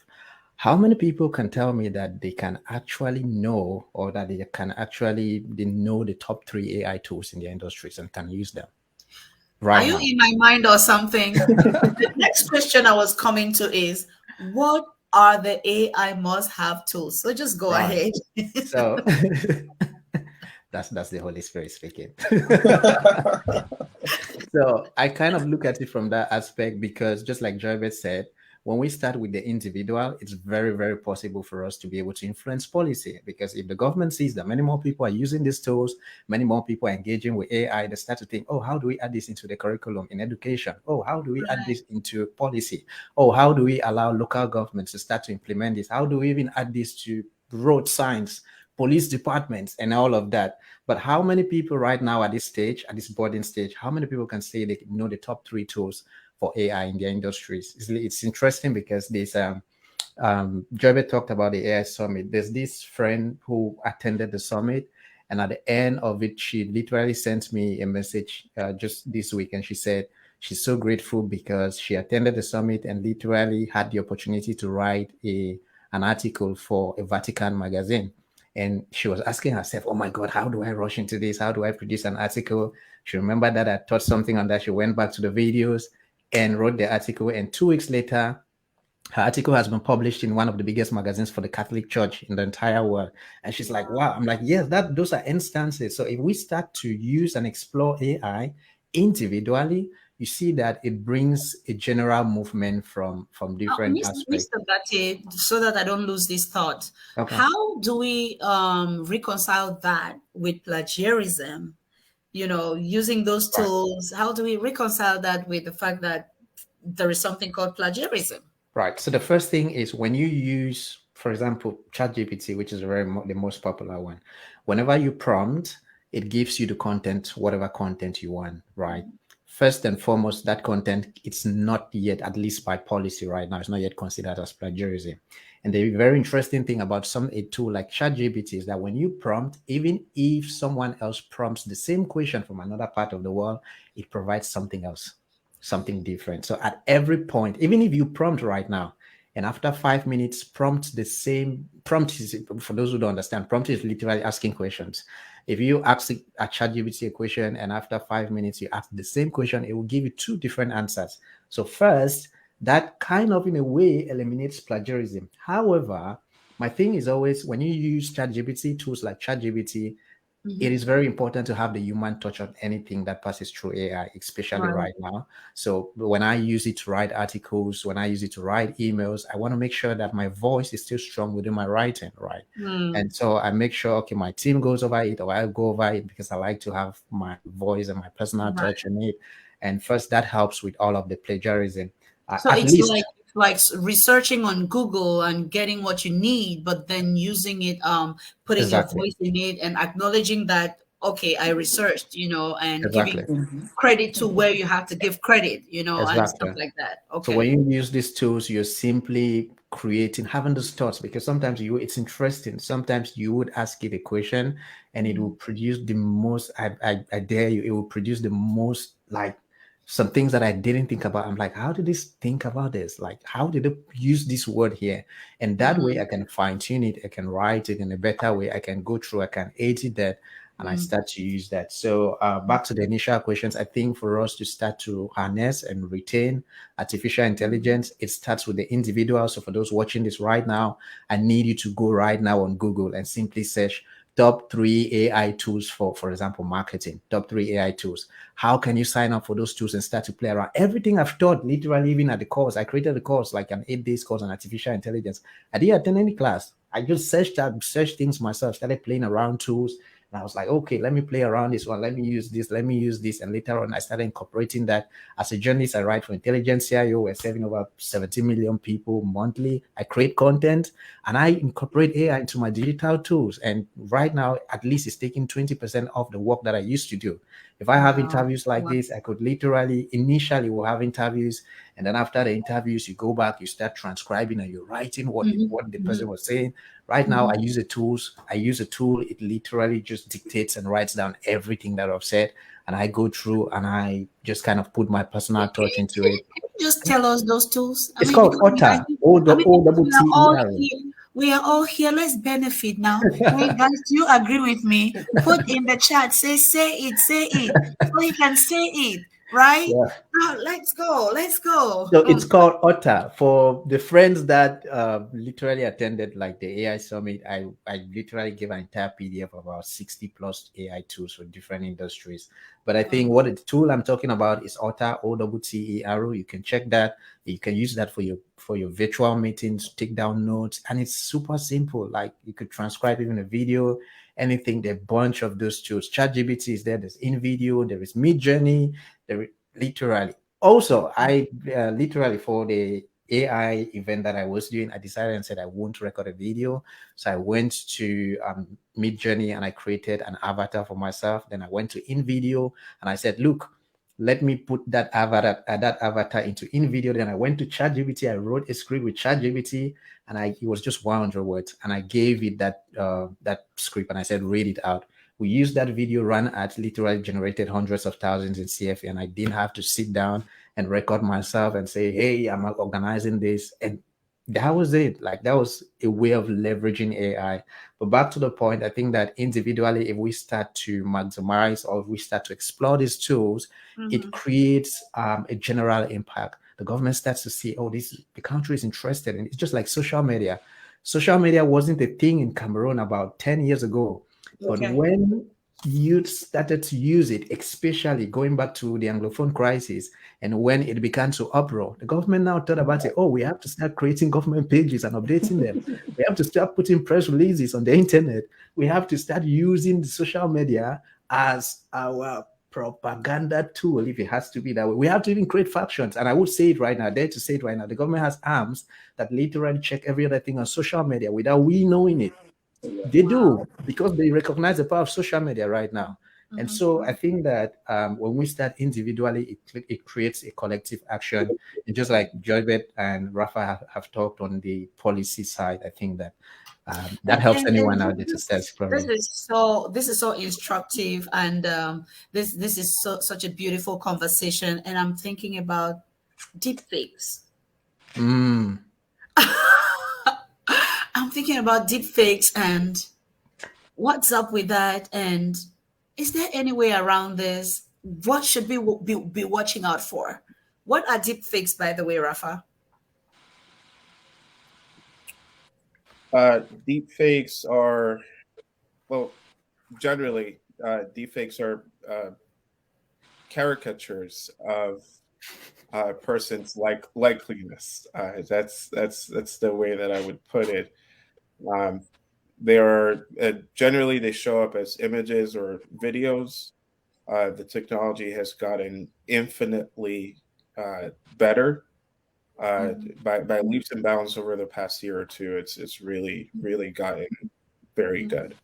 How many people can tell me that they can actually know, or that they know the top 3 AI tools in their industries and can use them? Right. Are you in my mind or something? The next question I was coming to is, what are the AI must-have tools? So just go ahead. So that's the Holy Spirit speaking. So I kind of look at it from that aspect, because just like Joybeth said, when we start with the individual, it's very, very possible for us to be able to influence policy, because if the government sees that many more people are using these tools, many more people are engaging with AI, they start to think, how do we add this into the curriculum in education? How do we add this into policy? How do we allow local governments to start to implement this? How do we even add this to road signs, police departments, and all of that? But how many people right now at this boarding stage, how many people can say they know the top 3 tools for AI in their industries? It's interesting, because there's Joybeth talked about the AI summit. There's this friend who attended the summit, And at the end of it, she literally sent me a message just this week, and she said she's so grateful because she attended the summit and literally had the opportunity to write an article for a Vatican magazine. And she was asking herself, oh my God, how do I rush into this? How do I produce an article? She remembered that I taught something on that. She went back to the videos and wrote the article. And 2 weeks later, her article has been published in one of the biggest magazines for the Catholic Church in the entire world. And she's like, wow. I'm like, yes, those are instances. So if we start to use and explore AI individually, you see that it brings a general movement from different aspects. Mr. Bate, so that I don't lose this thought, Okay. how do we reconcile that with plagiarism? You know, using those tools, how do we reconcile that with the fact that there is something called plagiarism? Right. So the first thing is when you use, for example, ChatGPT, which is the most popular one, whenever you prompt, it gives you the content, whatever content you want, right? First and foremost, that content, it's not yet, at least by policy right now, it's not yet considered as plagiarism. And the very interesting thing about a tool like ChatGPT is that when you prompt, even if someone else prompts the same question from another part of the world, it provides something else, something different. So at every point, even if you prompt right now, and after 5 minutes, prompt the same, prompt is, for those who don't understand, prompt is literally asking questions. If you ask a ChatGPT a question and after 5 minutes you ask the same question, it will give you 2 different answers. So first, that kind of in a way eliminates plagiarism. However, my thing is always when you use ChatGPT, tools like ChatGPT, it is very important to have the human touch on anything that passes through AI, especially right now. So when I use it to write articles, when I use it to write emails, I want to make sure that my voice is still strong within my writing, right? And so I make sure, okay, my team goes over it or I go over it because I like to have my voice and my personal touch in it. And first, that helps with all of the plagiarism. So at it's least, like researching on Google and getting what you need, but then using it, putting your voice in it and acknowledging that, okay, I researched, you know, and giving credit to where you have to give credit, you know, and stuff like that. Okay. So when you use these tools, you're simply having those thoughts, because sometimes it's interesting. Sometimes you would ask it a question and it will produce the most, I dare you, it will produce the most, like, some things that I didn't think about. I'm like, how did this think about this? Like, how did it use this word here? And that way I can fine tune it. I can write it in a better way. I can go through, I can edit that, and I start to use that. So back to the initial questions, I think for us to start to harness and retain artificial intelligence, it starts with the individual. So for those watching this right now, I need you to go right now on Google and simply search top 3 AI tools for example, marketing, top 3 AI tools. How can you sign up for those tools and start to play around? Everything I've taught, literally, even at the course, I created a course, like an 8 days course on artificial intelligence. I didn't attend any class. I just searched things myself, started playing around tools. And I was like, okay, let me play around this one. Let me use this. Let me use this. And later on, I started incorporating that. As a journalist, I write for Intelligence CIO. We're serving over 70 million people monthly. I create content and I incorporate AI into my digital tools. And right now, at least it's taking 20% of the work that I used to do. If I have interviews like this, I could literally, initially we'll have interviews. And then after the interviews, you go back, you start transcribing and you're writing what the person was saying. Right now, I use the tools. I use a tool. It literally just dictates and writes down everything that I've said. And I go through and I just kind of put my personal touch into it. Can you just tell us those tools? It's called Otter. We are all here. Let's benefit now. Hey guys, do you agree with me? Put in the chat. Say it. So you can say it. Right? Yeah. Now, let's go. So it's called Otter. For the friends that literally attended like the AI summit, I literally gave an entire PDF of about 60 plus AI tools for different industries. But I think what the tool I'm talking about is Otter, OTTER. You can check that. You can use that for your virtual meetings, take down notes, and it's super simple. Like you could transcribe even a video, anything. There are a bunch of those tools. ChatGPT is there. There's InVideo. There is Midjourney. Literally. Also, I literally for the AI event that I was doing, I decided and said I won't record a video. So I went to Midjourney and I created an avatar for myself. Then I went to InVideo and I said, look, let me put that avatar into InVideo. Then I went to ChatGPT. I wrote a script with ChatGPT and it was just 100 words. And I gave it that script and I said, read it out. We used that video run at literally generated hundreds of thousands in CFA, and I didn't have to sit down and record myself and say, hey, I'm organizing this. And that was it. Like, that was a way of leveraging AI. But back to the point, I think that individually, if we start to maximize or if we start to explore these tools, it creates a general impact. The government starts to see, oh, the country is interested in it. It's just like social media. Social media wasn't a thing in Cameroon about 10 years ago. But when youth started to use it, especially going back to the Anglophone crisis, and when it began to uproar, the government now thought about it. Oh, we have to start creating government pages and updating them. We have to start putting press releases on the internet. We have to start using the social media as our propaganda tool, if it has to be that way. We have to even create factions. And I would say it right now, I dare to say it right now. The government has arms that literally check every other thing on social media without we knowing it. They do, because they recognize the power of social media right now. And so I think that when we start individually, it creates a collective action. And just like Joybet and Rafa have talked on the policy side, I think that that helps anyone out there to start exploring. This is so instructive, and this is such a beautiful conversation. And I'm thinking about deepfakes. I'm thinking about deepfakes and what's up with that, and is there any way around this? What should we be watching out for? What are deepfakes, by the way, Rafa? Deepfakes are, well, generally, deepfakes are caricatures of person's likeliness. That's the way that I would put it. They are generally, they show up as images or videos. The technology has gotten infinitely better by leaps and bounds over the past year or two. It's really gotten very good.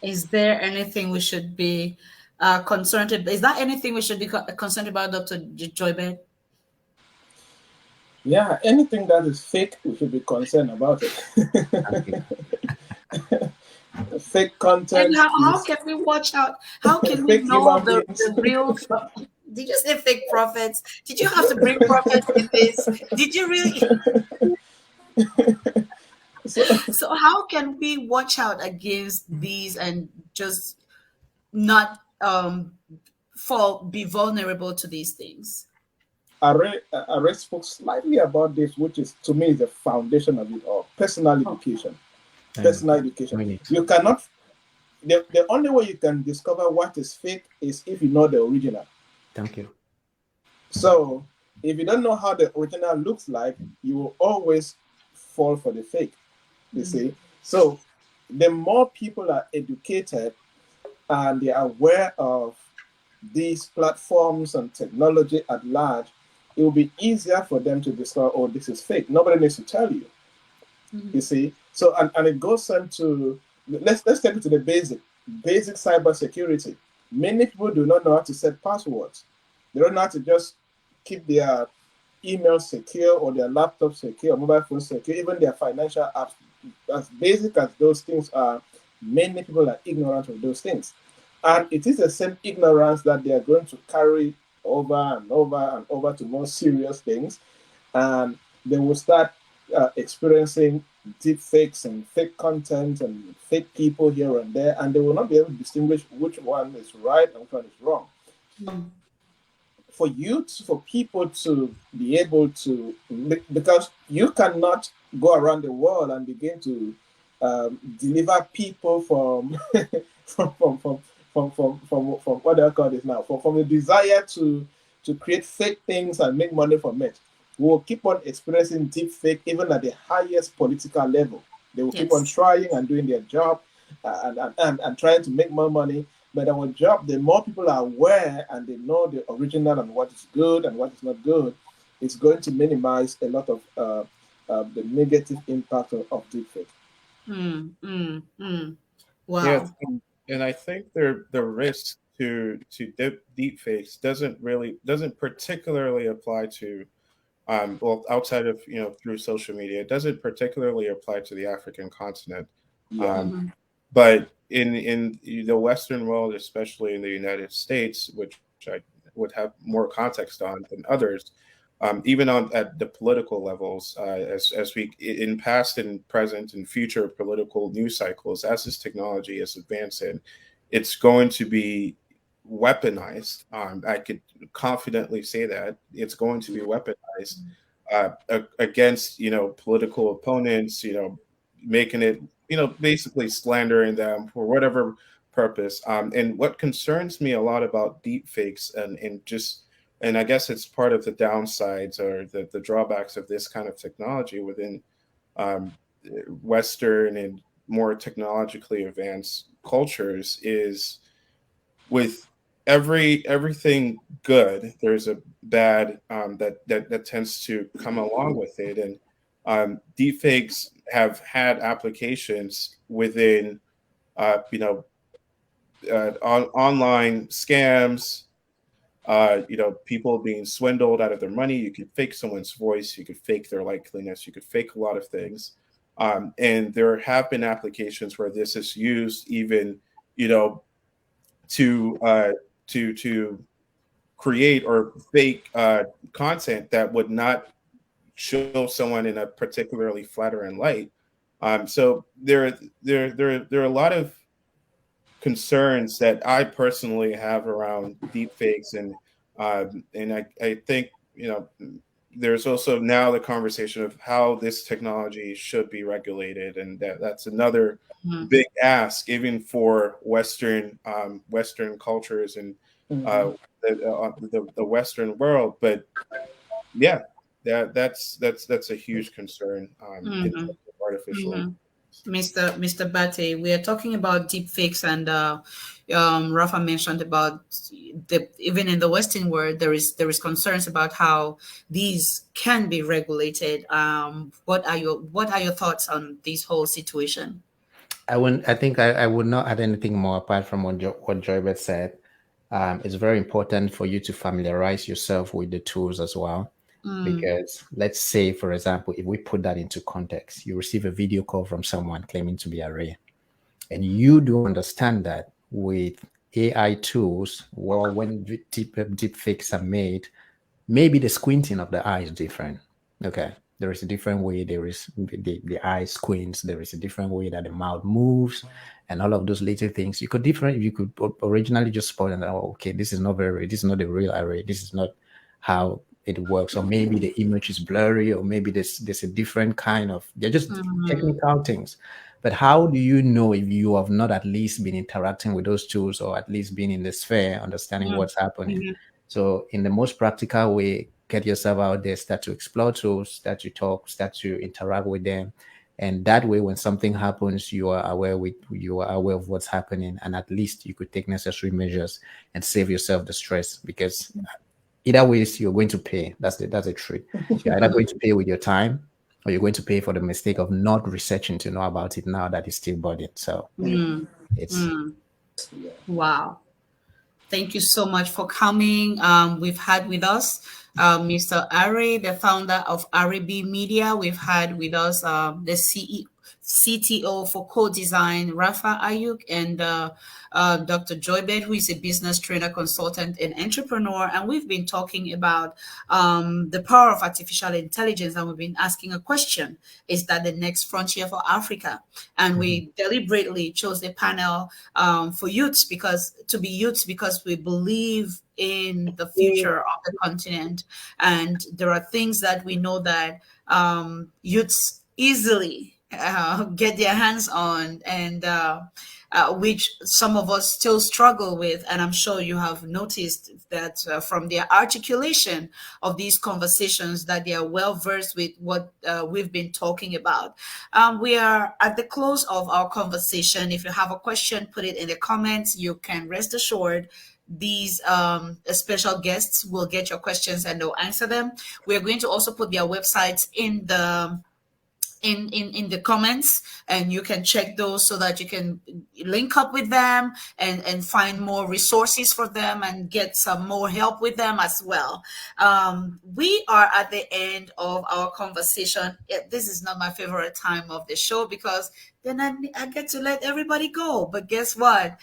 Is there anything we should be concerned about? Is that anything we should be concerned about, Dr. Joybet? Yeah, anything that is fake, we should be concerned about it. Fake content. And how can we watch out? How can we know the real? Did you say fake prophets? Did you have to bring prophets in this? Did you really? So how can we watch out against these and just not be vulnerable to these things? I spoke slightly about this, which is, to me, the foundation of it all. Personal education. Personal education. You cannot, the only way you can discover what is fake is if you know the original. Thank you. So if you don't know how the original looks like, you will always fall for the fake, you see. So the more people are educated and they are aware of these platforms and technology at large, it will be easier for them to discover, oh, this is fake. Nobody needs to tell you, you see. So, and it goes on to, let's take it to the basic cyber security. Many people do not know how to set passwords. They don't know how to just keep their email secure or their laptop secure, or mobile phone secure, even their financial apps. As basic as those things are, many people are ignorant of those things. And it is the same ignorance that they are going to carry over and over and over to more serious things. And they will start experiencing deep fakes and fake content and fake people here and there, and they will not be able to distinguish which one is right and which one is wrong. For people to be able to, because you cannot go around the world and begin to deliver people from from what do I call this now? From the desire to create fake things and make money from it. We will keep on experiencing deep fake even at the highest political level. They will keep on trying and doing their job and trying to make more money. But our job, the more people are aware and they know the original and what is good and what is not good, it's going to minimize a lot of the negative impact of deep fake. Wow. Yeah, and I think the risk to deep fakes doesn't particularly apply to well, outside of through social media. It doesn't particularly apply to the African continent. But in the Western world, especially in the United States, which I would have more context on than others, even at the political levels, as we in past and present and future political news cycles, as this technology is advancing, it's going to be weaponized. I could confidently say that it's going to be weaponized against political opponents, making it basically slandering them for whatever purpose. And what concerns me a lot about deep fakes and I guess it's part of the downsides or the drawbacks of this kind of technology within Western and more technologically advanced cultures is with everything good, there's a bad that tends to come along with it. And deepfakes have had applications within online scams, people being swindled out of their money. You could fake someone's voice, you could fake their likeliness, you could fake a lot of things. And there have been applications where this is used even, to create or fake content that would not show someone in a particularly flattering light. So there are a lot of concerns that I personally have around deepfakes, and I think there's also now the conversation of how this technology should be regulated, and that's another big ask, even for Western cultures and the Western world. But yeah, that's a huge concern in terms of artificial. Mr. Bate, we are talking about deepfakes, and Rafa mentioned about even in the Western world there is concerns about how these can be regulated. What are your thoughts on this whole situation? I think I would not add anything more apart from what Joybeth said. It's very important for you to familiarize yourself with the tools as well. Because let's say, for example, if we put that into context, you receive a video call from someone claiming to be array, and you do understand that with AI tools, well, when deep fakes are made, maybe the squinting of the eye is different. Okay, there is a different way. There is the eye squints. There is a different way that the mouth moves, and all of those little things. You could originally just spot and okay, this is not this is not the real array. This is not how it works, or maybe the image is blurry, or maybe there's a different kind of, they're just technical things. But how do you know if you have not at least been interacting with those tools, or at least been in the sphere, understanding what's happening? So in the most practical way, get yourself out there, start to explore tools, start to talk, start to interact with them. And that way, when something happens, you are aware of what's happening, and at least you could take necessary measures and save yourself the stress, because either ways, you're going to pay. That's the truth. You're either going to pay with your time, or you're going to pay for the mistake of not researching to know about it now that it's still budding. So it's wow. Thank you so much for coming. We've had with us Mr. Ari, the founder of Aribi Media. We've had with us the CTO for co-design, Rafa Ayuk, and Dr. Joybeth, who is a business trainer, consultant, and entrepreneur. And we've been talking about the power of artificial intelligence, and we've been asking a question: is that the next frontier for Africa? And we deliberately chose a panel for youths because we believe in the future of the continent, and there are things that we know that youths easily get their hands on, and which some of us still struggle with. And I'm sure you have noticed that from their articulation of these conversations, that they are well versed with what we've been talking about. We are at the close of our conversation. If you have a question, put it in the comments. You can rest assured these special guests will get your questions and they'll answer them. We're going to also put their websites in the comments, and you can check those so that you can link up with them and find more resources for them and get some more help with them as well. We are at the end of our conversation. This is not my favorite time of the show because then I get to let everybody go. But guess what?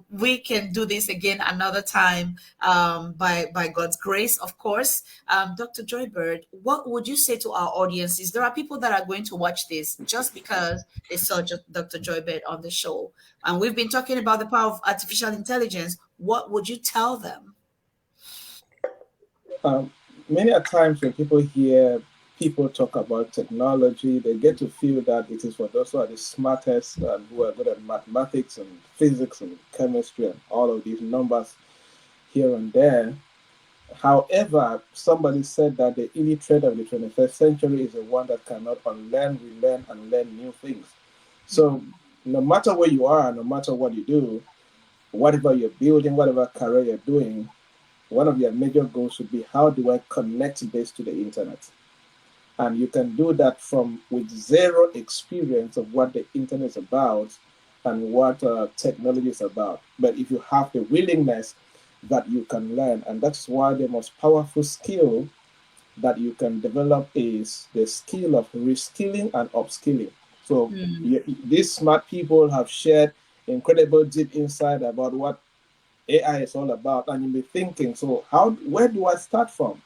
We can do this again another time, by God's grace, of course. Dr. Joy-Bird, what would you say to our audiences? There are people that are going to watch this just because they saw Dr. Joy-Bird on the show. And we've been talking about the power of artificial intelligence. What would you tell them? Many a times when people hear people talk about technology, they get to feel that it is for those who are the smartest and who are good at mathematics and physics and chemistry and all of these numbers here and there. However, somebody said that the illiterate of the 21st century is the one that cannot unlearn, relearn, and learn new things. So no matter where you are, no matter what you do, whatever you're building, whatever career you're doing, one of your major goals should be, how do I connect this to the internet? And you can do that with zero experience of what the internet is about and what technology is about. But if you have the willingness that you can learn, and that's why the most powerful skill that you can develop is the skill of reskilling and upskilling. So these smart people have shared incredible deep insight about what AI is all about, and you'll be thinking, so where do I start from?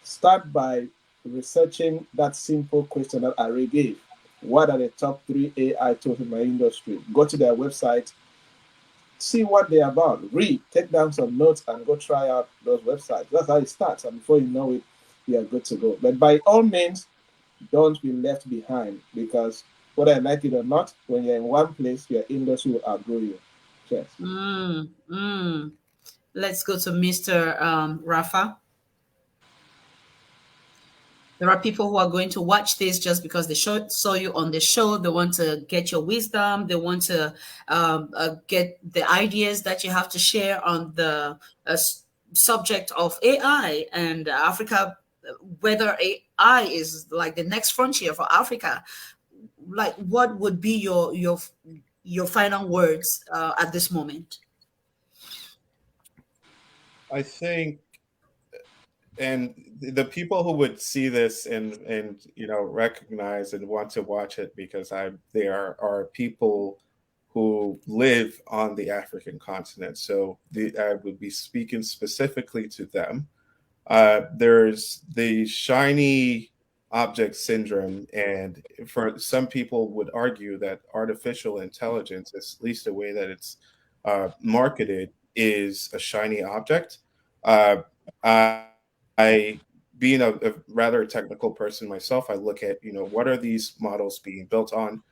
Start by researching that simple question that Ari gave. What are the top 3 AI tools in my industry? Go to their website, see what they're about, read, take down some notes, and go try out those websites. That's how it starts, and before you know it, you're good to go. But by all means, don't be left behind, because whether I like it or not, when you're in one place, your industry will outgrow you. Yes. Let's go to Mr. Rafa. There are people who are going to watch this just because they saw you on the show. They want to get your wisdom. They want to get the ideas that you have to share on the subject of AI and Africa, whether AI is like the next frontier for Africa. Like, what would be your final words at this moment? I think, and the people who would see this and recognize and want to watch it, because there are people who live on the African continent, so I would be speaking specifically to them. There's the shiny object syndrome, and for some people would argue that artificial intelligence, at least the way that it's marketed, is a shiny object. I being a rather technical person myself, I look at what are these models being built on,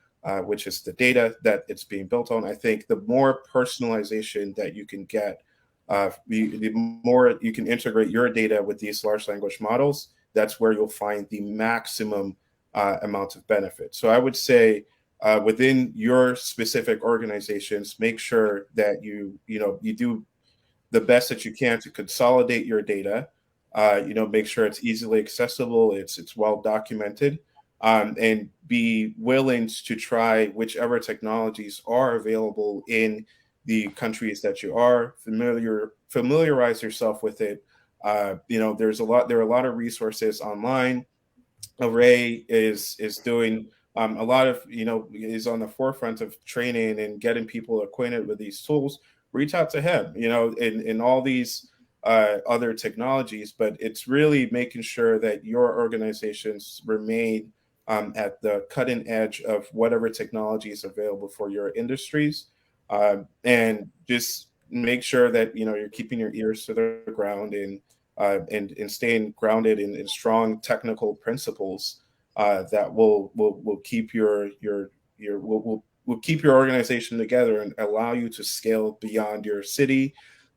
which is the data that it's being built on. I think the more personalization that you can get, the more you can integrate your data with these large language models, that's where you'll find the maximum amount of benefit. So I would say within your specific organizations, make sure that you do the best that you can to consolidate your data. Make sure it's easily accessible, it's well documented, and be willing to try whichever technologies are available in the countries that you are. Familiarize yourself with it. There are a lot of resources online. Array is doing a lot of, is on the forefront of training and getting people acquainted with these tools. Reach out to him, in all these other technologies, but it's really making sure that your organizations remain at the cutting edge of whatever technology is available for your industries, and just make sure that you're keeping your ears to the ground and staying grounded in strong technical principles that will keep will keep your organization together and allow you to scale beyond your city,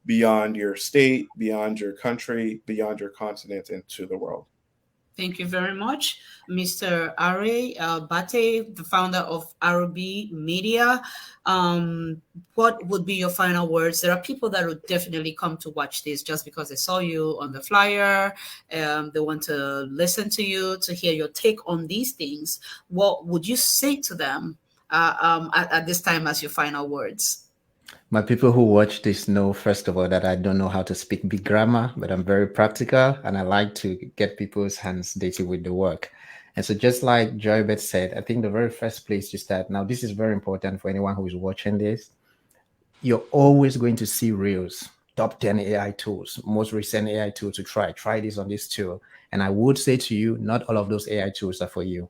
beyond your state, beyond your country, beyond your continent, into the world. Thank you very much, Mr. Ari Bate, the founder of RB Media. What would be your final words? There are people that would definitely come to watch this just because they saw you on the flyer. They want to listen to you, to hear your take on these things. What would you say to them at this time as your final words? My people who watch this know, first of all, that I don't know how to speak big grammar, but I'm very practical and I like to get people's hands dirty with the work. And so just like Joybeth said, I think the very first place to start, now this is very important for anyone who is watching this, you're always going to see reels, top 10 AI tools, most recent AI tool to try this on this tool. And I would say to you, not all of those AI tools are for you.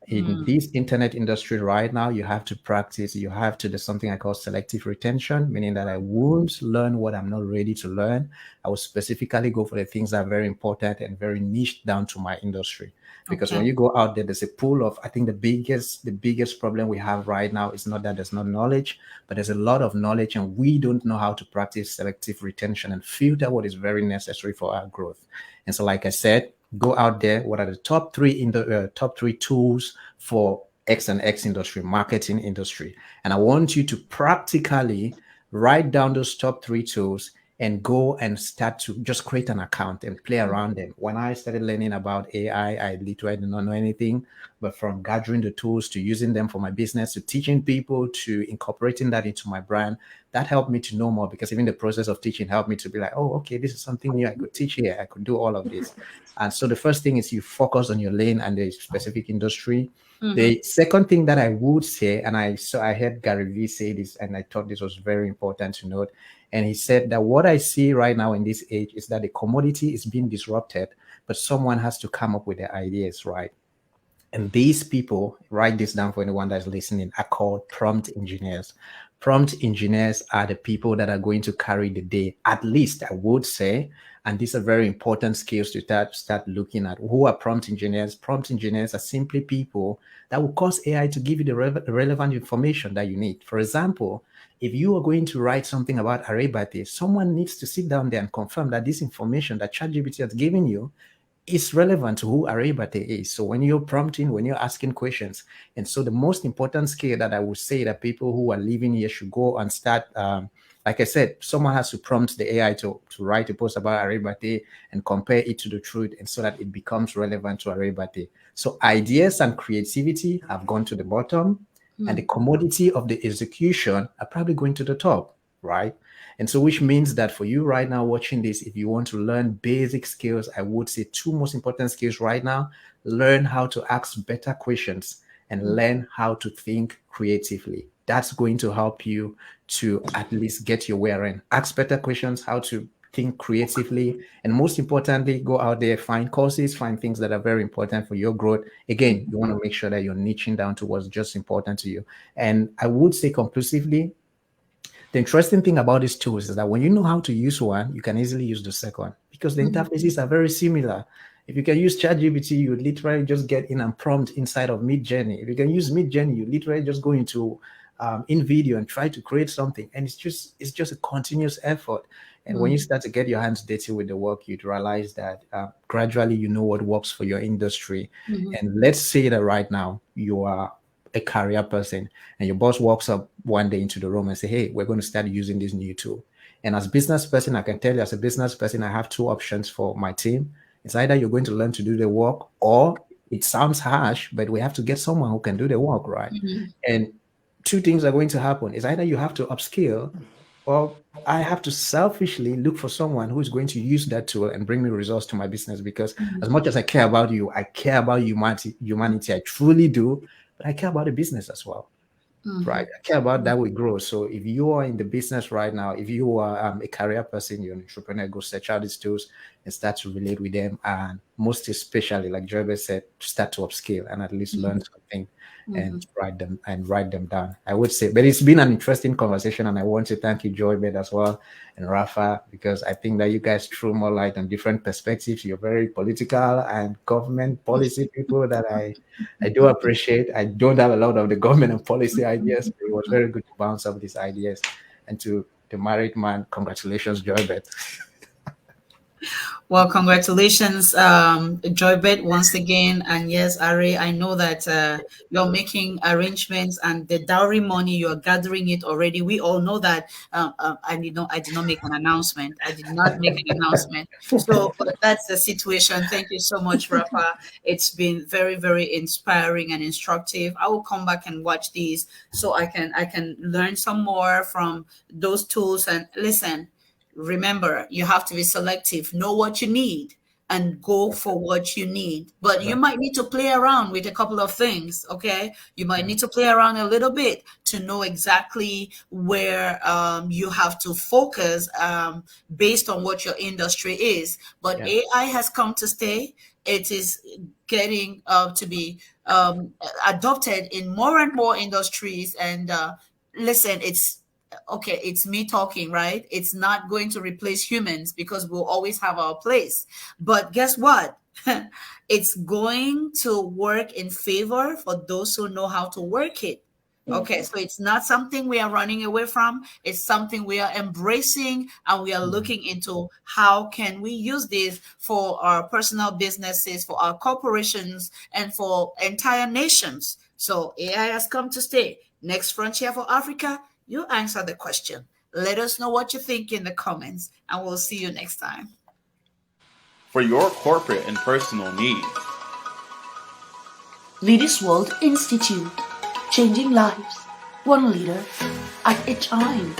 In this internet industry right now, you have to practice, you have to do something I call selective retention, meaning that I won't learn what I'm not ready to learn. I will specifically go for the things that are very important and very niche down to my industry. Because when you go out there, there's a pool of, I think the biggest problem we have right now is not that there's no knowledge, but there's a lot of knowledge and we don't know how to practice selective retention and filter what is very necessary for our growth. And so, like I said, go out there. What are the top three tools for X and X industry, marketing industry? And I want you to practically write down those top 3 tools and go and start to just create an account and play around them. When I started learning about AI, I literally did not know anything, but from gathering the tools to using them for my business, to teaching people, to incorporating that into my brand, that helped me to know more, because even the process of teaching helped me to be like, oh, okay, this is something new. I could teach here. I could do all of this. And so the first thing is you focus on your lane and the specific industry. The second thing that I would say, and I heard Gary Vee say this, and I thought this was very important to note. And he said that what I see right now in this age is that the commodity is being disrupted, but someone has to come up with the ideas, right? And these people, write this down for anyone that's listening, are called prompt engineers. Prompt engineers are the people that are going to carry the day, at least I would say. And these are very important skills to start looking at. Who are prompt engineers? Prompt engineers are simply people that will cause AI to give you the relevant information that you need. For example, if you are going to write something about 𝗂𝗿𝗿𝗿, someone needs to sit down there and confirm that this information that ChatGPT has given you is relevant to who 𝗂𝗿𝗿𝗿 is. So when you're prompting, when you're asking questions, and so the most important skill that I would say that people who are living here should go and start, like I said, someone has to prompt the AI to write a post about 𝗂𝗿𝗿𝗿 and compare it to the truth, and so that it becomes relevant to 𝗂𝗿𝗿𝗿. So ideas and creativity have gone to the bottom, and the commodity of the execution are probably going to the top, right? And so which means that for you right now watching this, if you want to learn basic skills, I would say 2 most important skills right now: learn how to ask better questions and learn how to think creatively. That's going to help you to at least get your way around. Ask better questions, how to think creatively, and most importantly, go out there, find courses, find things that are very important for your growth. Again, you want to make sure that you're niching down to what's just important to you. And I would say conclusively, the interesting thing about these tools is that when you know how to use one, you can easily use the second, because the interfaces are very similar. If you can use ChatGPT, you literally just get in and prompt inside of Midjourney. If you can use Midjourney, you literally just go into InVideo and try to create something, and it's just a continuous effort. And when you start to get your hands dirty with the work, you'd realize that gradually you know what works for your industry. And let's say that right now you are a career person and your boss walks up one day into the room and say, hey, we're going to start using this new tool. And as a business person, I can tell you, as a business person, I have 2 options for my team. It's either you're going to learn to do the work, or it sounds harsh, but we have to get someone who can do the work, right? And 2 things are going to happen. It's either you have to upskill, or I have to selfishly look for someone who is going to use that tool and bring me results to my business. Because as much as I care about you, I care about humanity. I truly do, but I care about the business as well. Right? I care about that we grow. So if you are in the business right now, if you are a career person, you're an entrepreneur, go search out these tools and start to relate with them. And most especially, like Joybeth said, start to upscale and at least learn something and write them down. I would say, but it's been an interesting conversation, and I want to thank you, Joybeth, as well, and Rafa, because I think that you guys threw more light on different perspectives. You're very political and government policy people that I do appreciate. I don't have a lot of the government and policy ideas, but it was very good to bounce off these ideas. And to the married man, congratulations, Joybeth. Well, congratulations, Joybeth, once again. And yes, Ari, I know that you're making arrangements, and the dowry money, you're gathering it already. We all know that. I did not make an announcement. I did not make an announcement. So that's the situation. Thank you so much, Rafa. It's been very, very inspiring and instructive. I will come back and watch these so I can learn some more from those tools. And listen, remember, you have to be selective. Know what you need. and go for what you need. But you might need to play around with a couple of things, okay? You might need to play around a little bit to know exactly where you have to focus based on what your industry is. But AI has come to stay. It is getting to be adopted in more and more industries. And listen, it's okay, it's me talking, right? It's not going to replace humans because we'll always have our place. But guess what? It's going to work in favor for those who know how to work it. Okay, so it's not something we are running away from. It's something we are embracing, and we are looking into how can we use this for our personal businesses, for our corporations, and for entire nations. So AI has come to stay. Next frontier for Africa, you answer the question. Let us know what you think in the comments, and we'll see you next time. For your corporate and personal needs. Leaders World Institute. Changing lives, one leader at a time.